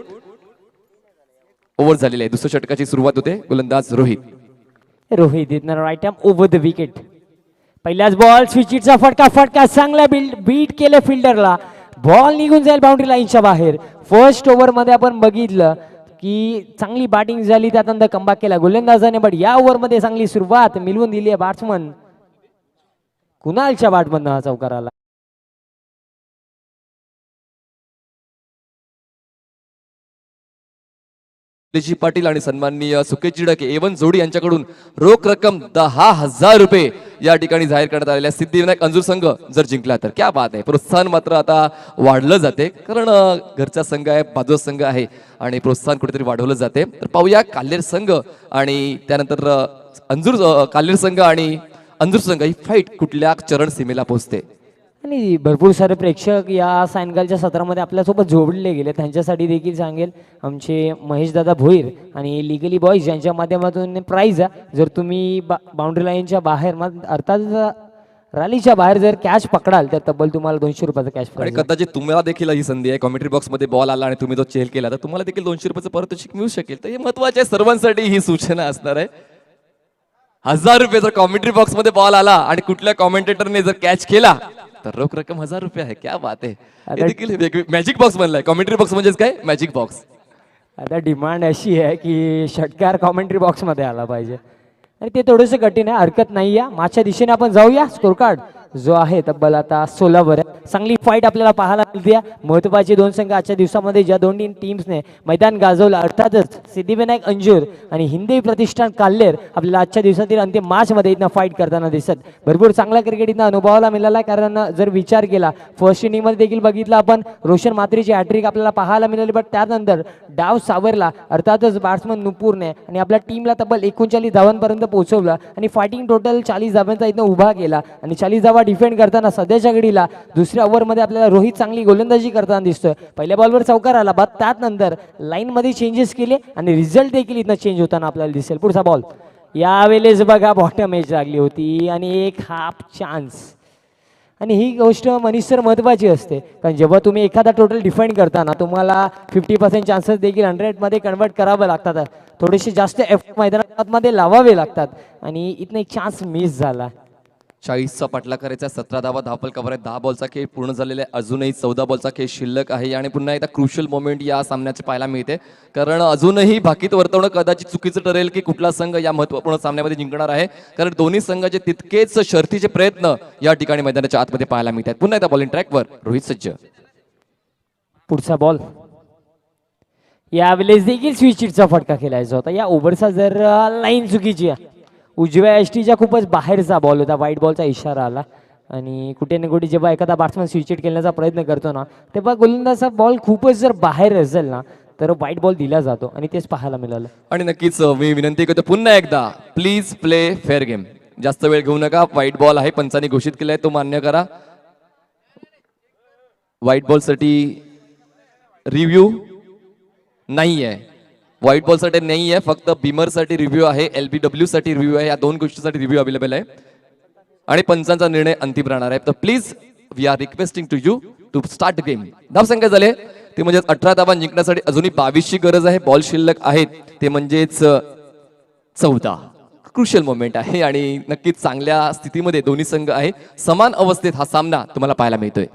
C: ओव्हर झालेले आहे. दुसऱ्या षटकाची सुरुवात होते. गोलंदाज रोहित
D: इथनं right arm over the wicket. पहिल्याच बॉल स्विचिटचा फटका चांगला बीट केलं फिल्डरला. बॉल निघून जाईल बाउंड्री लाईनच्या बाहेर. फर्स्ट ओव्हर मध्ये आपण बघितलं की चांगली बॅटिंग झाली, त्यानंतर कमबॅक केला गोलंदाजाने, बट या ओव्हरमध्ये चांगली सुरुवात मिळवून दिली आहे बॅट्समन कुणालच्या बॅटमधनं हा चौकार आला.
C: जी पाटील आणि सन्माननीय सुकेश चिडके एवन जोडी यांच्याकडून रोख रक्कम 10,000 रुपये या ठिकाणी जाहीर करण्यात आलेल्या. सिद्धिविनायक अंजूर संघ जर जिंकला तर क्या बात आहे. प्रोत्साहन मात्र आता वाढलं जाते, कारण घरचा संघ आहे, बाजूचा संघ आहे आणि प्रोत्साहन कुठेतरी वाढवलं जाते. तर पाहूया काल्हेर संघ आणि त्यानंतर काल्हेर संघ आणि अंजूर संघ ही फाईट कुठल्या चरण सीमेला पोहोचते.
D: आणि भरपूर सारे प्रेक्षक या सायंकाळच्या सत्रामध्ये आपल्यासोबत जोडले गेले, त्यांच्यासाठी देखील सांगेल आमचे महेशदादा भोईर आणि लिगली बॉईज यांच्या माध्यमातून प्राईज आहे. जर तुम्ही बाउंड्री लाईनच्या बाहेर अर्थात रॅलीच्या बाहेर जर कॅच पकडाल तर तब्बल तुम्हाला 200 रुपयाचा कॅश
C: आणि कदाचित तुम्हाला देखील ही संधी आहे. कॉमेंट्री बॉक्स मध्ये बॉल आला आणि तुम्ही तो चेल केला तर तुम्हाला देखील 200 रुपयाचं पारितोषिक मिळू शकेल. तर हे महत्वाचे आहे, सर्वांसाठी ही सूचना असणार आहे. 1000 रुपये जर कॉमेंट्री बॉक्स मध्ये बॉल आला आणि कुठल्या कॉमेंटेटरने जर कॅच केला तर रोख रक्कम 1000 रुपये आहे. क्या बात आहे. हे देखील मॅजिक बॉक्स बनलाय. कॉमेंट्री बॉक्स म्हणजेच काय, मॅजिक बॉक्स.
D: आता डिमांड अशी आहे की षटकार कॉमेंट्री बॉक्समध्ये आला पाहिजे आणि ते थोडंसं कठीण आहे, हरकत नाही आहे. मागच्या दिशेने आपण जाऊया. स्कोर कार्ड जो आहे तब्बल आता 16 वर. चांगली फाईट आपल्याला पाहायला मिळते. महत्त्वाचे 2 संघ आजच्या दिवसामध्ये ज्या दोन्ही टीम्सने मैदान गाजवलं अर्थातच सिद्धिविनायक अंजूर आणि हिंदी प्रतिष्ठान काल्हेर आपल्याला आजच्या दिवसातील अंतिम मॅचमध्ये इथं फाईट करताना दिसत. भरपूर चांगला क्रिकेट इथं अनुभवायला मिळाला, कारण जर विचार केला फर्स्ट इनिंगमध्ये देखील बघितलं आपण रोशन म्हात्रेची हॅट्रिक आपल्याला पाहायला मिळाली, बट त्यानंतर डाव सावरला अर्थातच बॅट्समन नुपूरने आणि आपल्या टीमला तब्बल 39 धावांपर्यंत पोहोचवलं आणि फायटिंग टोटल 40 धावांचा इथं उभा केला आणि 40 धावा डिफेंड करताना सध्याच्या घडीला दुसऱ्या ओव्हरमध्ये आपल्याला रोहित चांगली गोलंदाजी करताना दिसतोय. पहिल्या बॉलवर चौकार आला, बाद त्यानंतर लाईनमध्ये चेंजेस केले आणि रिझल्ट देखील इथं चेंज होताना आपल्याला दिसेल. पुढचा बॉल यावेळेस बघा बॉटम एज लागली होती आणि एक हाफ चान्स. आणि ही गोष्ट मनीष सर महत्त्वाची असते, कारण जेव्हा तुम्ही एखादा टोटल डिफेंड करताना तुम्हाला 50% चान्सेस देखील 100मध्ये कन्वर्ट करावे लागतात. थोडेसे जास्त एफर्ट मैदानामध्ये लावावे लागतात आणि इथनं एक चान्स मिस झाला.
C: 40चा पाठला करायचा. 17 धावा धावपल कव्हर आहे. 10 बॉलचा खेळ पूर्ण झालेला आहे. अजूनही 14 बॉलचा खेळ शिल्लक आहे आणि पुन्हा एकदा क्रुशियल मोमेंट या सामन्याचे पाहायला मिळते, कारण अजूनही भाकीत वर्तवणं कदाचित चुकीचं ठरेल की कुठला संघ या महत्त्वपूर्ण सामन्यामध्ये जिंकणार आहे, कारण दोन्ही संघाचे तितकेच शर्थीचे प्रयत्न या ठिकाणी मैदानाच्या आतमध्ये पाहायला मिळतात. पुन्हा एकदा बॉलिंग ट्रॅकवर रोहित सज्ज.
D: पुढचा बॉल यावेळेस देखील स्विचिटचा फटका खेळायचा होता. या ओव्हरचा जर लाईन चुकीची आहे, उजव्या एसटीच्या खूपच बाहेरचा बॉल होता, व्हाईट बॉलचा इशारा आला. आणि कुठे ना कुठे जेव्हा एखादा बॅट्समॅन स्विचिट खेळण्याचा प्रयत्न करतो ना, तेव्हा गोलंदाजचा बॉल खूपच जर बाहेर असेल ना, तर व्हाईट बॉल दिला जातो आणि तेच पाहायला मिळालं.
C: आणि नक्कीच मी विनंती करतो पुन्हा एकदा, प्लीज प्ले फेअर गेम. जास्त वेळ घेऊ नका. व्हाईट बॉल आहे, पंचांनी घोषित केलाय, तो मान्य करा. व्हाईट बॉलसाठी रिव्ह्यू नाही आहे, व्हाईट बॉलसाठी नाही आहे, फक्त बीमरसाठी रिव्ह्यू आहे, LBW साठी रिव्ह्यू आहे. या दोन गोष्टीसाठी रिव्ह्यू अवेलेबल आहे आणि पंचांचा निर्णय अंतिम राहणार आहे. तर please we are requesting to you to start the game. धावसंख्या झाले ते म्हणजे 18 धावा जिंकण्यासाठी अजूनही 22ची गरज आहे. बॉल शिल्लक आहेत ते म्हणजेच 14. क्रुशियल मोमेंट आहे आणि नक्कीच चांगल्या स्थितीमध्ये दोन्ही संघ आहे. समान अवस्थेत हा सामना तुम्हाला पाहायला मिळतोय.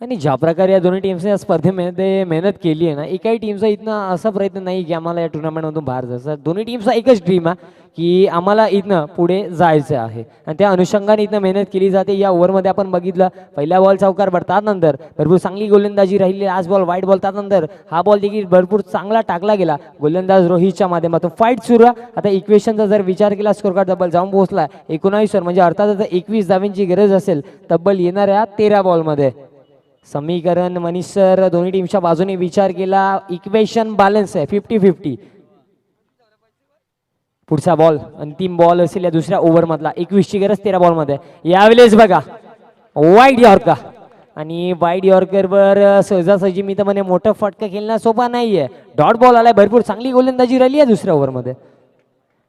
D: आणि ज्या प्रकारे या दोन्ही टीम्सने या स्पर्धेमध्ये मेहनत केली आहे ना, एकाही टीमचा इथनं असा प्रयत्न नाही की आम्हाला या टुर्नामेंटमधून बाहेर जायचं. दोन्ही टीमचा एकच ड्रीम आहे की आम्हाला इथनं पुढे जायचं आहे आणि त्या अनुषंगाने इथनं मेहनत केली जाते. या ओव्हरमध्ये आपण बघितलं, पहिला बॉल चौकार, बट त्यानंतर भरपूर चांगली गोलंदाजी राहिली. आज बॉल व्हाईट बॉल, त्यानंतर हा बॉल देखील भरपूर चांगला टाकला गेला गोलंदाज रोहितच्या माध्यमातून. फाईट सुरू आहे. आता इक्वेशनचा जर विचार केला, स्कोर कार्ड तब्बल जाऊन पोहोचला 19 वर, म्हणजे अर्थातच 21 धावांची गरज असेल तब्बल येणाऱ्या 13 बॉलमध्ये. समीकरण मनीष सर दोन्ही टीमच्या बाजूने विचार केला, इक्वेशन बॅलन्स आहे 50-50. पुढचा बॉल अंतिम बॉल असेल या दुसऱ्या ओव्हर मधला. 21ची गरज 13 बॉलमध्ये. यावेळेस बघा वाईड यॉर्कर, आणि वाईड यॉर्करवर सहजासहजी मी तर म्हणे मोठं फटका खेळणं सोपा नाहीये. डॉट बॉल आलाय, भरपूर चांगली गोलंदाजी राहिली आहे दुसऱ्या ओव्हरमध्ये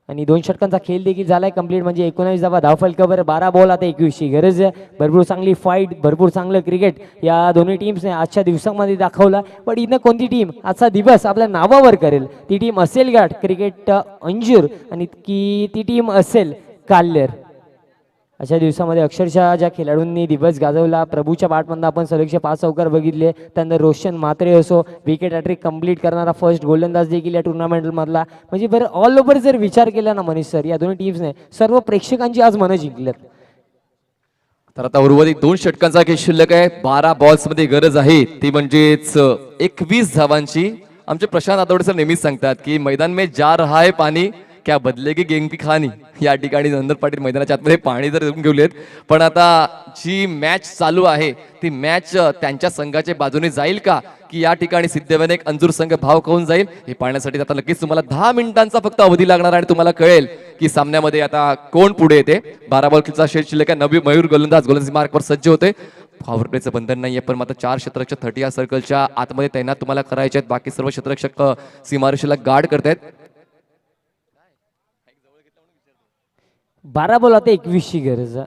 D: आणि 2 षटकांचा खेळ देखील झालाय कंप्लीट. म्हणजे 19 धावा धावफलकावर 12 बॉल, आता 21ची गरज आहे. भरपूर चांगली फाईट, भरपूर चांगलं क्रिकेट या दोन्ही टीम्सने आजच्या दिवसामध्ये दाखवलं. पण इथं कोणती टीम आजचा दिवस आपल्या नावावर करेल, ती टीम असेल गाठ क्रिकेट अंजूर आणि की ती टीम असेल काल्हेर. अशा दिवसामध्ये अक्षरशः ज्या खेळाडूंनी दिवस गाजवला, प्रभूच्या बॅटमधनं आपण सलगचे 5 चौकार बघितले. त्यानंतर रोशन म्हात्रे असो, विकेट हॅट्रिक कंप्लीट करणारा फर्स्ट गोलंदाज देखील या टुर्नामेंटमधला. म्हणजे बरं ऑल ओव्हर जर विचार केला ना मनीष सर, या दोन्ही टीम्सने सर्व प्रेक्षकांची आज मनं जिंकल्यात.
C: तर आता उर्वरित 2 षटकांचा खेळ शिल्लक आहे. 12 बॉल्स मध्ये गरज आहे ती म्हणजेच 21 धावांची. आमचे प्रशांत आठवडे सर नेहमीच सांगतात की मैदान में जा रहा है पाणी, क्या बदलेगी गेम की कहाणी. या ठिकाणी नंदन पाटील मैदानाच्या आतमध्ये पाणी जर देऊन घेऊलेत, पण आता जी मॅच चालू आहे ती मॅच त्यांच्या संघाच्या बाजूने जाईल का, की या ठिकाणी सिद्धिविनायक अंजूर संघ भाव खाऊन जाईल, हे पाहण्यासाठी आता नक्कीच तुम्हाला 10 मिनिटांचा फक्त अवधी लागणार आणि तुम्हाला कळेल की सामन्यामध्ये आता कोण पुढे येते. 12 बॉलचा शेष शिल्लक आहे. नवी मयूर गोलंदाजी मार्कवर सज्ज होते. पॉवर प्लेचं बंधन नाहीये, पण मात्र 4 क्षेत्ररक्षक 30 या सर्कलच्या आतमध्ये तैनात तुम्हाला करायचे आहेत. बाकी सर्व क्षेत्ररक्षक सीमारेषेला गार्ड करतायत.
D: 12 बॉल, आता 21ची गरज आहे.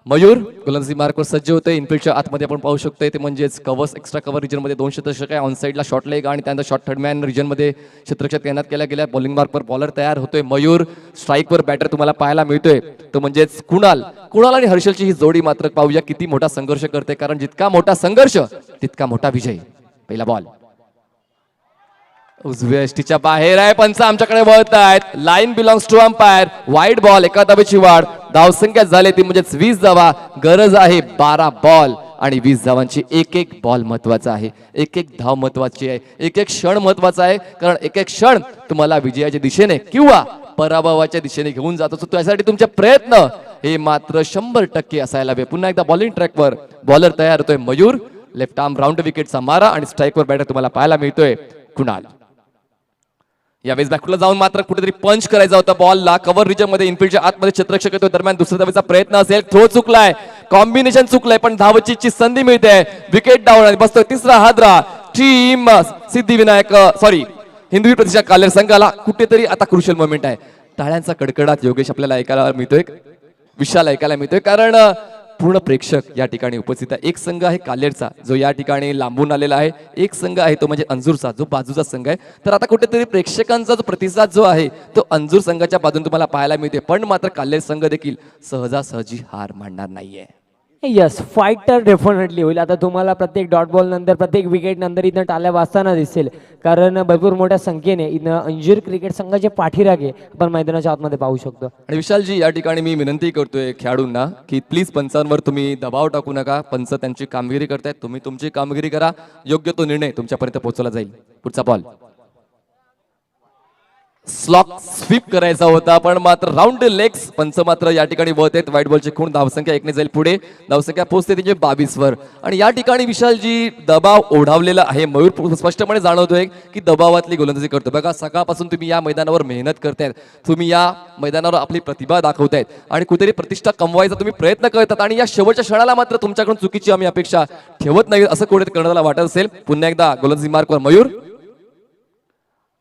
C: मयूर गोलंदाजी मार्कवर सज्ज होते. इनफिल्डच्या आतमध्ये आपण पाहू शकतोय ते म्हणजेच कव्हर्स एक्स्ट्रा कव्हर रिजनमध्ये 2 क्षेत्ररक्षक आहे. ऑन साईडला शॉर्ट लेग आणि त्यानंतर शॉर्ट थर्ड मॅन रिजनमध्ये क्षेत्ररक्षक तैनात केला गेला. बॉलिंग मार्कवर बॉलर तयार होतोय. मयूर स्ट्राईकवर बॅटर तुम्हाला पाहायला मिळतोय, तो म्हणजेच कुणाल आणि हर्षलची ही जोडी मात्र पाहूया किती मोठा संघर्ष करते, कारण जितका मोठा संघर्ष तितका मोठा विजय. पहिला बॉल उजव्या एसटीच्या बाहेर आहे. पंच आमच्याकडे वळत आहेत. Line belongs to umpire. Wide ball, एका धावेची वाढ. धावसंख्या झाली ती म्हणजेच 20 धावा. गरज आहे 12 बॉल आणि 20 धावांची. एक बॉल महत्वाचा आहे, एक धाव महत्वाची आहे, एक क्षण महत्वाचा आहे, कारण एक क्षण तुम्हाला विजयाच्या दिशेने किंवा पराभवाच्या दिशेने घेऊन जात असतो. त्यासाठी तुमचे प्रयत्न हे मात्र 100% असायला हवे. पुन्हा एकदा बॉलिंग ट्रॅकवर बॉलर तयार होतोय मयूर. लेफ्ट आर्म राऊंड विकेटचा मारा आणि स्ट्राईकवर बॅटर तुम्हाला पाहायला मिळतोय कुणाल. यावेळेस बॅकला जाऊन मात्र कुठेतरी पंच करायचा होता बॉलला. कव्हर रिजन मध्ये इनफिल्डच्या आतमध्ये क्षेत्ररक्षक येतो. दरम्यान दुसऱ्या धावेचा प्रयत्न असेल, थ्रो चुकलाय, कॉम्बिनेशन चुकलंय, पण धावचीची संधी मिळते. विकेट डाऊन आणि बसतो तिसरा हादरा टीम सिद्धिविनायक हिंदवी प्रतिष्ठा कालेर संघाला. कुठेतरी आता क्रुशियल मोमेंट आहे. टाळ्यांचा कडकडाट योगेश आपल्याला ऐकायला मिळतोय, विशाल ऐकायला मिळतोय, कारण पूर्ण प्रेक्षक या ठिकाणी उपस्थित आहे. एक संघ आहे कालेरचा जो या ठिकाणी लांबून आलेला आहे, एक संघ आहे तो म्हणजे अंजूरचा जो बाजूचा संघ आहे. तर आता कुठेतरी प्रेक्षकांचा जो प्रतिसाद जो आहे तो अंजूर संघाच्या बाजून तुम्हाला पाहायला मिळते, पण मात्र कालेर संघ देखील सहजासहजी हार मानणार नाहीये.
D: यस फाईट तर डेफिनेटली होईल. आता तुम्हाला प्रत्येक डॉट बॉल नंतर प्रत्येक विकेट नंतर इथं टाळ्या वाजताना दिसेल, कारण भरपूर मोठ्या संख्येने इथं अंजीर क्रिकेट संघाचे पाठीरागे आपण मैदानाच्या आतमध्ये पाहू शकतो.
C: आणि विशालजी, या ठिकाणी मी विनंती करतोय खेळाडूंना की प्लीज पंचांवर तुम्ही दबाव टाकू नका. पंच त्यांची कामगिरी करतायत, तुम्ही तुमची कामगिरी करा. योग्य तो निर्णय तुमच्यापर्यंत पोहोचवला जाईल. पुढचा बॉल स्लॉक स्वीप करायचा होता, पण मात्र राऊंड लेग्स पंच मात्र या ठिकाणी वळत आहेत. व्हाईट बॉलची खूण धावसंख्या 1 ने जाईल पुढे. धावसंख्या पोहोचते तिचे 22 वर. आणि या ठिकाणी विशालजी दबाव ओढावलेला आहे. मयूर स्पष्टपणे जाणवतोय की दबावातली गोलंदाजी करतो. बघा, सकाळपासून तुम्ही या मैदानावर मेहनत करतायत, तुम्ही या मैदानावर आपली प्रतिभा दाखवतायत आणि कुठेतरी प्रतिष्ठा कमवायचा तुम्ही प्रयत्न करतात, आणि या शेवटच्या क्षणाला मात्र तुमच्याकडून चुकीची आम्ही अपेक्षा ठेवत नाही असं कुठेतरी करण्याला वाटत असेल. पुन्हा एकदा गोलंदाजी मार्कवर मयूर.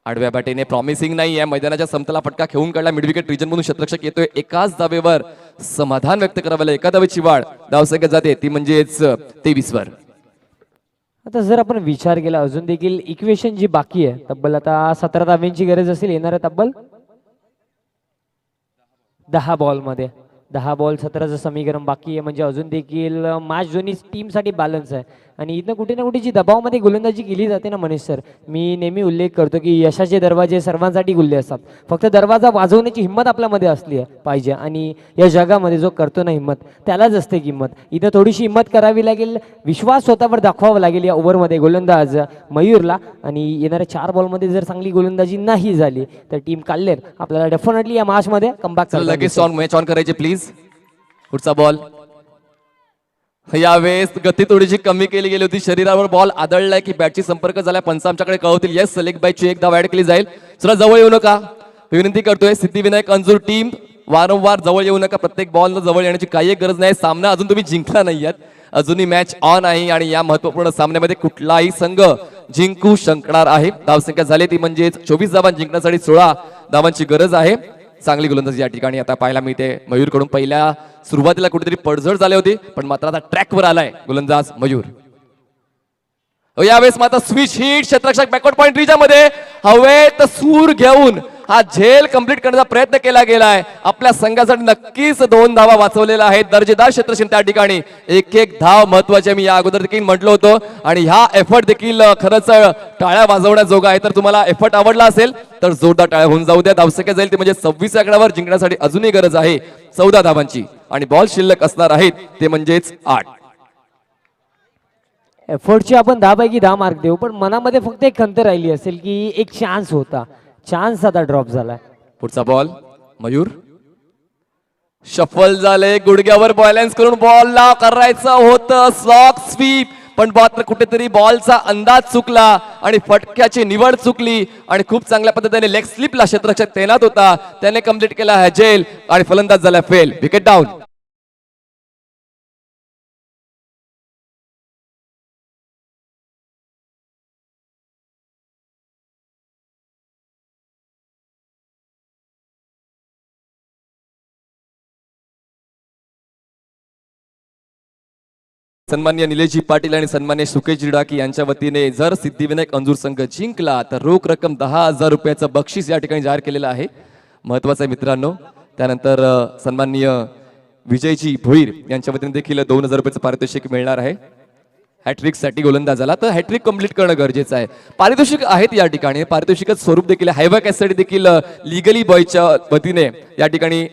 C: आडव्या बॅटीने प्रॉमिसिंग नाही आहे. मैदानाच्या समतला फटका खेळून काढला. मिड विकेट रिजन मधून क्षेत्ररक्षक येतोय. एकाच धावेवर समाधान व्यक्त करावं लागेल. एका धावेची वाढ धावसंख्या जाते ती म्हणजेच 23 वर.
D: आता जर आपण विचार केला अजून देखील इक्वेशन जी बाकी आहे, तब्बल आता 17 धाव्यांची गरज असेल येणाऱ्या तब्बल 10 बॉलमध्ये. 10 बॉल 17चं समीकरण बाकी आहे, म्हणजे अजून देखील मॅच दोन्ही टीमसाठी बॅलन्स आहे. आणि इथं कुठे ना कुठे जी दबावामध्ये गोलंदाजी केली जाते ना मनीष सर, मी नेहमी उल्लेख करतो की यशाचे दरवाजे सर्वांसाठी खुले असतात, फक्त दरवाजा वाजवण्याची हिंमत आपल्यामध्ये असली आहे पाहिजे. आणि या जगामध्ये जो करतो ना हिंमत, त्यालाच असते किंमत. इथं थोडीशी हिंमत करावी लागेल, विश्वास स्वतःवर दाखवावा लागेल या ओव्हरमध्ये गोलंदाज मयूरला. आणि येणाऱ्या 4 बॉलमध्ये जर चांगली गोलंदाजी नाही झाली तर टीम काल्लेर आपल्याला डेफिनेटली या मॅचमध्ये कमबॅक
C: लगेच मॅच ऑन करायचे प्लीज. पुढचा बॉल. यावेळेस गती थोडीशी कमी केली गेली होती. शरीरावर बॉल आदळलाय की बॅटची संपर्क झाला, पंच आमच्याकडे कळवतील. येस, लेग बायची एक धाव ऍड केली जाईल. चला जवळ येऊ नका, विनंती करतोय. सिद्धिविनायक अंजूर टीम वारंवार जवळ येऊ नका. प्रत्येक बॉल जवळ येण्याची काही गरज नाही. सामना अजून तुम्ही जिंकला नाहीयेत, अजूनही मॅच ऑन आहे. आणि या महत्वपूर्ण सामन्यामध्ये कुठलाही संघ जिंकू शकणार आहे. धावसंख्या झाली ती म्हणजे 24 धावा. जिंकण्यासाठी 16 धावांची गरज आहे. चांगली गोलंदाजी या ठिकाणी आता पाहायला मिळते मयूरकडून. पहिल्या सुरुवातीला कुठेतरी पडझड झाली होती, पण मात्र आता ट्रॅकवर आलाय गोलंदाज मयूर. यावेळेस मात्र स्विच हिट, क्षेत्ररक्षक बॅकवर्ड पॉइंट रिजामध्ये हवेत सूर घेऊन हा झेल कंप्लीट करण्याचा प्रयत्न केला गेलाय. आपल्या संघासाठी नक्कीच 2 धावा वाचवलेला आहे. दर्जेदार क्षेत्ररक्षण त्या ठिकाणी. एक धाव महत्वाची, मी या अगोदर देखील म्हटलं होतं. आणि हा एफर्ट देखील खरंच टाळ्या वाजवण्याजोगा आहे. तर तुम्हाला एफर्ट आवडला असेल तर जोरदार टाळ्या होऊन जाऊ द्या. धावसंख्या जाईल ती म्हणजे 26 आकड्यावर. जिंकण्यासाठी अजूनही गरज आहे 14 धावांची. आणि बॉल शिल्लक असणार आहेत ते म्हणजेच 8.
D: एफर्टची आपण 10 पैकी 10 मार्क देऊ, पण मनामध्ये फक्त एक खंत राहिली असेल की एक चान्स होता, चान्स आता ड्रॉप झालाय.
C: पुढचा बॉल मयूर. शफल झाले, गुडघ्यावर बॅलन्स करून बॉलला करायचं होतं स्लॉक स्वीप, पण मात्र कुठेतरी बॉलचा अंदाज चुकला आणि फटक्याची निवड चुकली. आणि खूप चांगल्या पद्धतीने लेग स्लिपला क्षेत्ररक्षक तैनात होता, त्याने कंप्लीट केला हा झेल आणि फलंदाज झाला फेल. Wicket down. सन्मान्य निलेशजी पाटील आणि सन्मान्य सुकेश जिडाकी यांच्या वतीने जर सिद्धिविनायक अंजूर संघ जिंकला तर रोख रक्कम 10,000 रुपयाचं बक्षीस या ठिकाणी जाहीर केलेलं आहे. महत्वाचं आहे मित्रांनो. त्यानंतर सन्माननीय विजयजी भोईर यांच्या वतीने देखील 2,000 रुपयाचं पारितोषिक मिळणार आहे. हॅट्रिकसाठी गोलंदाजाला तर हॅट्रिक कंप्लीट करणं गरजेचं आहे. पारितोषिक आहेत या ठिकाणी. पारितोषिकाचं स्वरूप देखील हायवा कॅससाठी देखील लिगली बॉयच्या वतीने या ठिकाणी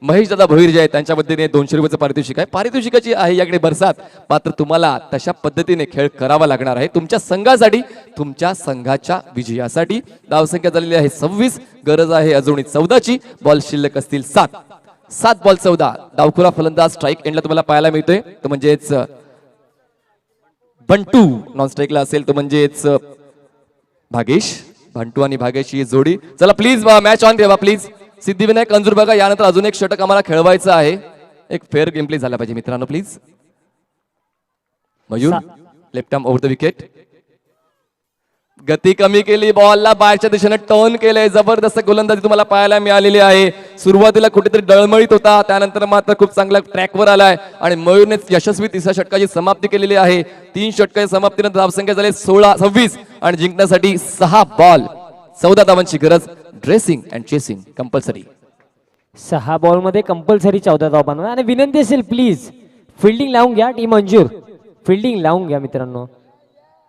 C: महेश दादा भोईर जे आहेत त्यांच्या वतीने 200 रुपयाचं पारितोषिक आहे. पारितोषिकाची आहे याकडे बरसात. मात्र तुम्हाला तशा पद्धतीने खेळ करावा लागणार आहे तुमच्या संघासाठी, तुमच्या संघाच्या विजयासाठी. धावसंख्या झालेली आहे 26. गरज आहे अजूनही 14ची. बॉल शिल्लक असतील 7. 7 बॉल 14. डावखुरा फलंदाज स्ट्राईक एंडला तुम्हाला पाहायला मिळतोय तो म्हणजेच बंटू. नॉन स्ट्राईकला असेल तो म्हणजेच भागेश. बंटू आणि भागेशची जोडी. चला प्लीज मॅच ऑन ठेवा प्लीज. सिद्धिविनायक अंजूर बघा, यानंतर अजून एक षटक आम्हाला खेळवायचं आहे. एक फेअर गेम प्ले झाला पाहिजे मित्रांनो please. Mayur left arm over the wicket. गती कमी केली, बॉलला बाहेरच्या दिशेने टर्न केले. जबरदस्त गोलंदाजी तुम्हाला पाहायला मिळालेली आहे. सुरुवातीला कुठेतरी डळमळीत होता, त्यानंतर मात्र खूप चांगला ट्रॅकवर आलाय आणि मयूरने यशस्वी 3ऱ्या षटकाची समाप्ती केलेली आहे. 3 षटकाच्या समाप्तीनंतर धावसंख्या झाली 26 आणि जिंकण्यासाठी 6 बॉल 14 धावांची गरज. Dressing and chasing compulsory.
D: 6 बॉलमध्ये कंपल्सरी 14 धावा बनवा. आणि विनंती असेल प्लीज फिल्डिंग लावून घ्या टीम अंजूर, फिल्डिंग लावून घ्या मित्रांनो,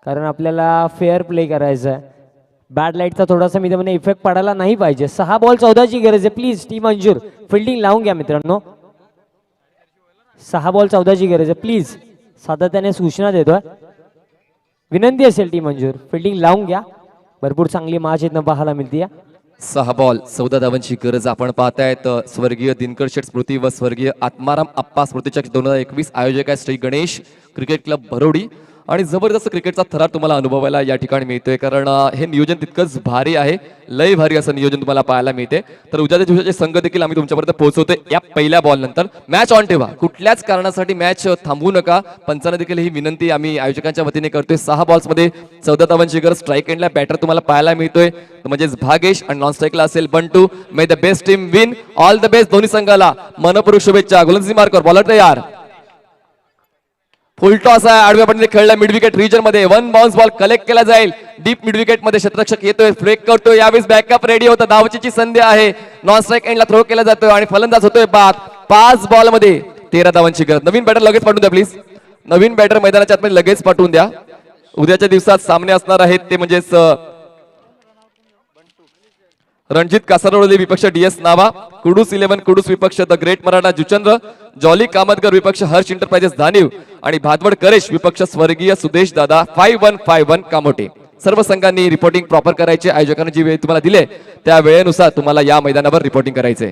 D: कारण आपल्याला फेअर प्ले करायचा आहे. बॅड लाईटचा थोडासा मी तर इफेक्ट पडायला नाही पाहिजे. 6 बॉल 14ची गरज आहे. प्लीज टीम अंजूर फिल्डिंग लावून घ्या मित्रांनो. 6 बॉल 14ची गरज आहे. प्लीज सातत्याने सूचना देतोय, विनंती असेल टीम अंजूर फिल्डिंग लावून घ्या. भरपूर चांगली मॅच इथनं पाहायला मिळते.
C: 6 बॉल 14 धावांची गरज आपण पाहतायत. स्वर्गीय दिनकर शेठ स्मृती व स्वर्गीय आत्माराम आप्पा स्मृतीचक 2021 आयोजक आहे श्री गणेश क्रिकेट क्लब भरोडी. आणि जबरदस्त क्रिकेटचा थरार तुम्हाला अनुभवायला या ठिकाणी मिळतोय, कारण हे नियोजन तितकंच भारी आहे, लय भारी असं नियोजन तुम्हाला पाहायला मिळते. तर उद्याच्या दिवसाचे संघ देखील आम्ही तुमच्यापर्यंत पोहोचवतोय या पहिल्या बॉल नंतर. मॅच ऑन ठेवा, कुठल्याच कारणासाठी मॅच थांबवू नका. पंचांना देखील ही विनंती आम्ही आयोजकांच्या वतीने करतोय. 6 बॉल्स मध्ये 14 धावांची गरज. स्ट्राईक एंडला बॅटर तुम्हाला पाहायला मिळतोय म्हणजेच भागेश, आणि नॉन स्ट्राईकला असेल Bantu. May the best team win. All the best दोन्ही संघाला मनपूर्वक शुभेच्छा. गोलंदाजी मार्कर बॉलर तयार. फुल टॉस आहे, आडव्या पट्टीने खेळला मिड विकेट रिजन मध्ये. 1 बाउन्स बॉल कलेक्ट केला जाईल डीप मिड विकेट मध्ये. क्षेत्ररक्षक येतोय, ब्रेक करतोय, यावेळेस बॅकअप रेडी होतं. धावचीची संधी आहे. नॉन स्ट्राईक एंडला थ्रो केला जातोय आणि फलंदाज होतोय बाद. 5 बॉल मध्ये 13 धावांची गरज. नवीन बॅटर लगेच पाठवून द्या प्लीज. नवीन बॅटर मैदानाच्या आतमध्ये लगेच पाठवून द्या. उद्याच्या दिवसात सामने असणार आहेत ते म्हणजेच रणजित कासारवडे विपक्ष DS नावा, कुडूस 11 कुडूस विपक्ष द ग्रेट मराठा जुचंद्र, जॉली कामतकर विपक्ष हर्ष इंटरप्राइजेस धानीव आणि भादवड करेश विपक्ष स्वर्गीय सुदेश दादा 5151 कामोटे. सर्व संघांनी रिपोर्टिंग प्रॉपर करायचे. आयोजकांनी जी वेळ तुम्हाला दिले त्या वेळेनुसार तुम्हाला या मैदानावर रिपोर्टिंग करायचे.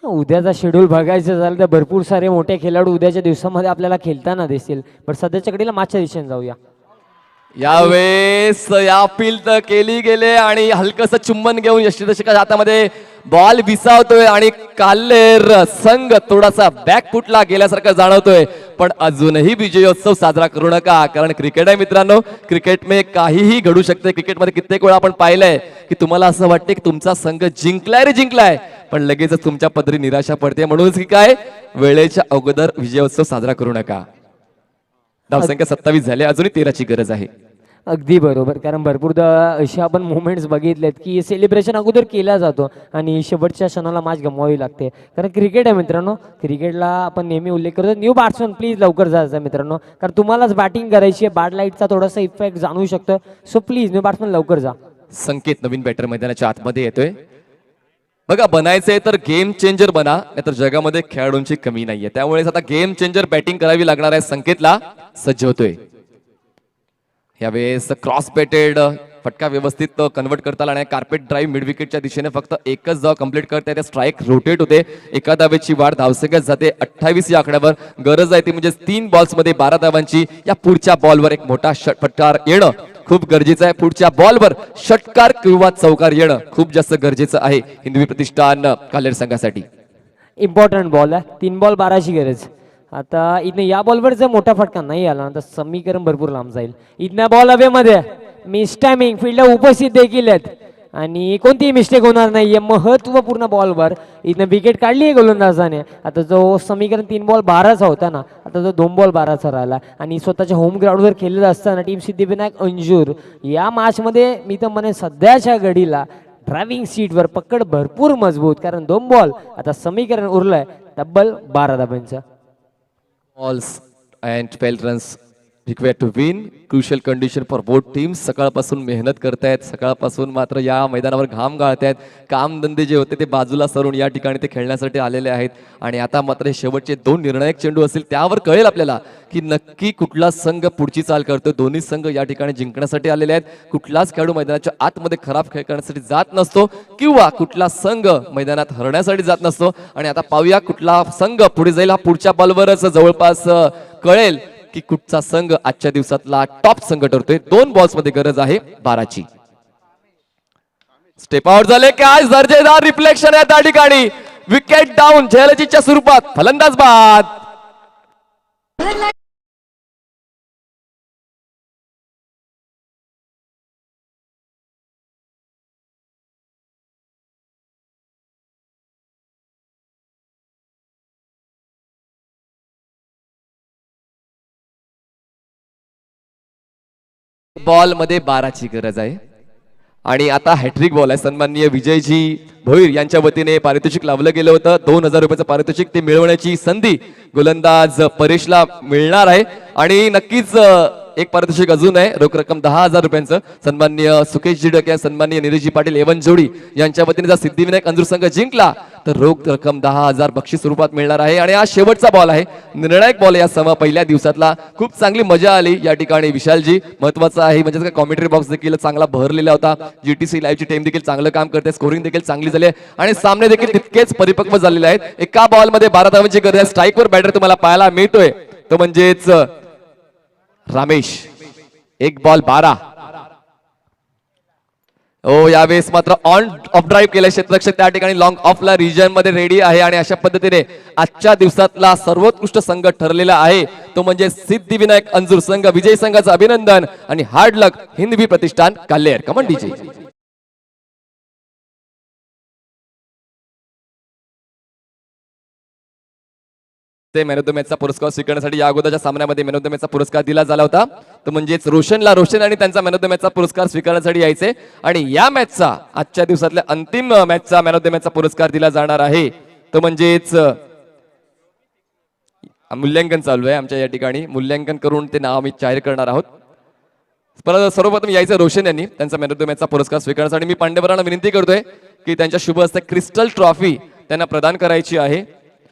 D: उद्याचा शेड्यूल बघायचं झालं तर भरपूर सारे मोठे खेळाडू उद्याच्या दिवसामध्ये आपल्याला खेळताना दिसतील. पण सध्याच्या घडीला मागच्या दिशेने जाऊया.
C: यावेळेस या अपील तर केली गेले आणि हलकस चुंबन घेऊन यष्टीदर्शकाच्या हातामध्ये बॉल विसावतोय आणि काल्लेर संघ थोडासा बॅकफुटला गेल्यासारखं जाणवतोय. पण अजूनही विजयोत्सव साजरा करू नका, कारण क्रिकेट आहे मित्रांनो. क्रिकेट में काहीही घडू शकते. क्रिकेटमध्ये कित्येक वेळा आपण पाहिलंय की तुम्हाला असं वाटते की तुमचा संघ जिंकलाय रे जिंकलाय, पण लगेचच तुमच्या पदरी निराशा पडते. म्हणूनच की काय, वेळेच्या अगोदर विजयोत्सव साजरा करू नका. धावसंख्या 27 झाले, अजूनही 13ची गरज आहे.
D: अगदी बरोबर, कारण भरपूरदा असे आपण मुवमेंट्स बघितलेत की सेलिब्रेशन अगोदर केला जातो आणि शेवटच्या क्षणाला मॅच गमवावी लागते. कारण क्रिकेट आहे मित्रांनो. क्रिकेटला आपण नेहमी उल्लेख करतो, न्यू बॅट्समन प्लीज लवकर जायचं मित्रांनो, कारण तुम्हालाच बॅटिंग करायची आहे. बॅड लाईटचा थोडासा इफेक्ट जाणवू शकतो. सो प्लीज न्यू बॅट्समन लवकर जा.
C: संकेत नवीन बॅटर मैदानाच्या आतमध्ये येतोय. बघा, बनायचंय तर गेम चेंजर बना, नाहीतर जगामध्ये खेळाडूंची कमी नाहीये. त्यामुळे आता गेम चेंजर बॅटिंग करावी लागणार आहे. संकेतला सज्ज होतोय. यावेळेस क्रॉस बेटेड फटका व्यवस्थित कन्वर्ट करता आला आणि कार्पेट ड्राईव्ह मिड विकेटच्या दिशेने फक्त एकच धाव कंप्लीट करता येते. स्ट्राईक रोटेट होते. एका धावेची वाढ धावसंख्यात जाते 28 या आकड्यावर. गरज आहे ती म्हणजे 3 बॉल्स मध्ये 12 धावांची. या पुढच्या बॉलवर एक मोठा षटकार येणं खूप गरजेचं आहे. पुढच्या बॉलवर षटकार किंवा चौकार येणं खूप जास्त गरजेचं आहे हिंदवी प्रतिष्ठान कालेर संघासाठी.
D: इम्पॉर्टंट बॉल आहे. 3 बॉल 12ची गरज. आता इथनं या बॉलवर जर मोठा फटका नाही आला तर समीकरण भरपूर लांब जाईल. इथनं बॉल हवेमध्ये, मिस टायमिंग, फील्डला उपस्थित देखील आहेत आणि कोणतीही मिस्टेक होणार नाहीये. महत्वपूर्ण बॉलवर इथनं विकेट काढली आहे गोलंदाजाने. आता जो समीकरण 3 बॉल 12चा होता ना, आता तो 2 बॉल 12चा राहिला आणि स्वतःच्या होम ग्राउंडवर खेळलेला असताना टीम सिद्धिविनायक अंजूर या मॅचमध्ये मी तर म्हणे सध्याच्या घडीला ड्रायव्हिंग सीटवर पकड भरपूर मजबूत, कारण 2 बॉल आता समीकरण उरलंय तब्बल 12 धाबांचं.
C: Balls and 12 runs required to win. Crucial condition for both teams. सकाळपासून मेहनत करतायत, सकाळपासून मात्र या मैदानावर घाम गाळतायत. कामधंदे जे होते ते बाजूला सरून या ठिकाणी ते खेळण्यासाठी आलेले आहेत. आणि आता मात्र हे शेवटचे 2 निर्णायक चेंडू असतील, त्यावर कळेल आपल्याला की नक्की कुठला संघ पुढची चाल करतो. दोन्ही संघ या ठिकाणी जिंकण्यासाठी आलेले आहेत. कुठलाच खेळाडू मैदानाच्या आतमध्ये खराब खेळ करण्यासाठी जात नसतो किंवा कुठला संघ मैदानात हरण्यासाठी जात नसतो. आणि आता पाहूया कुठला संघ पुढे जाईल. हा पुढच्या बॉलवरच जवळपास कळेल की कुठचा संघ आजच्या दिवसातला टॉप संघ ठरतोय. 2 बॉल्स मध्ये गरज आहे 12ची. स्टेप आउट झाले. काय दर्जेदार रिफ्लेक्शन आहे त्या ठिकाणी. विकेट डाऊन झेलजीच्या स्वरूपात. फलंदाज बाद. बॉल मध्ये 12ची गरज आहे. आणि आता हॅट्रिक बॉल आहे. सन्माननीय विजयजी भोईर यांच्या वतीने पारितोषिक लावलं गेलं होतं. 2000 रुपयाचं पारितोषिक ते मिळवण्याची संधी गोलंदाज परेशला मिळणार आहे. आणि नक्कीच एक पारितोषिक अजून आहे, रोख रक्कम 10,000 रुपयांचं. सन्माननीय सुकेशजी डके, सन्माननीय निलेशजी पाटील एवन जोडी यांच्या वतीने जर सिद्धिविनायक अंजूर संघ जिंकला तर रोख रक्कम 10,000 बक्षीस स्वरूपात मिळणार आहे. आणि हा शेवटचा बॉल आहे, निर्णायक बॉल या पहिल्या दिवसातला. खूप चांगली मजा आली या ठिकाणी. विशालजी महत्वाचं आहे म्हणजे कॉमेंट्री बॉक्स देखील चांगला भरलेला होता. जीटीसी लाईव्हची टीम देखील चांगलं काम करते, स्कोरिंग देखील चांगली झाली आहे आणि सामने देखील तितकेच परिपक्व झालेले आहेत. एका बॉलमध्ये 12 धावांची गरज आहे. स्ट्राईकवर बॅटर तुम्हाला पाहायला मिळतोय तो म्हणजेच रामेश. एक बॉल 12. यावेळेस मात्र ऑन ऑफ ड्राईव्ह केलं क्षेत्ररक्षक त्या ठिकाणी लॉंग ऑफला रिजन मध्ये रेडी आहे. आणि अशा पद्धतीने आजच्या दिवसातला सर्वोत्कृष्ट संघ ठरलेला आहे तो म्हणजे सिद्धिविनायक अंजूर संघ. विजय संघाचं अभिनंदन आणि हार्ड लक हिंदवी प्रतिष्ठान काल्हेर. कमन डीजे. मॅन ऑफ द मॅचचा पुरस्कार स्वीकारण्यासाठी या अगोदरच्या सामन्यामध्ये मॅन ऑफ द मॅचचा पुरस्कार दिला झाला होता तो म्हणजेच रोशन आणि त्यांचा मॅन ऑफ द मॅचचा पुरस्कार स्वीकारण्यासाठी यायचे. आणि या मॅचचा आजच्या दिवसातल्या अंतिम मॅचचा मॅन ऑफ द मॅचचा पुरस्कार दिला जाणार आहे तो म्हणजेच मूल्यांकन चालू आहे आमच्या या ठिकाणी. मूल्यांकन करून ते नाव आम्ही जाहीर करणार आहोत. सर्वप्रथम यायचं रोशन यांनी त्यांचा मॅन ऑफ द मॅचचा पुरस्कार स्वीकारण्यासाठी. मी पांडेकरांना विनंती करतोय की त्यांच्या शुभ हस्ते क्रिस्टल ट्रॉफी त्यांना प्रदान करायची आहे.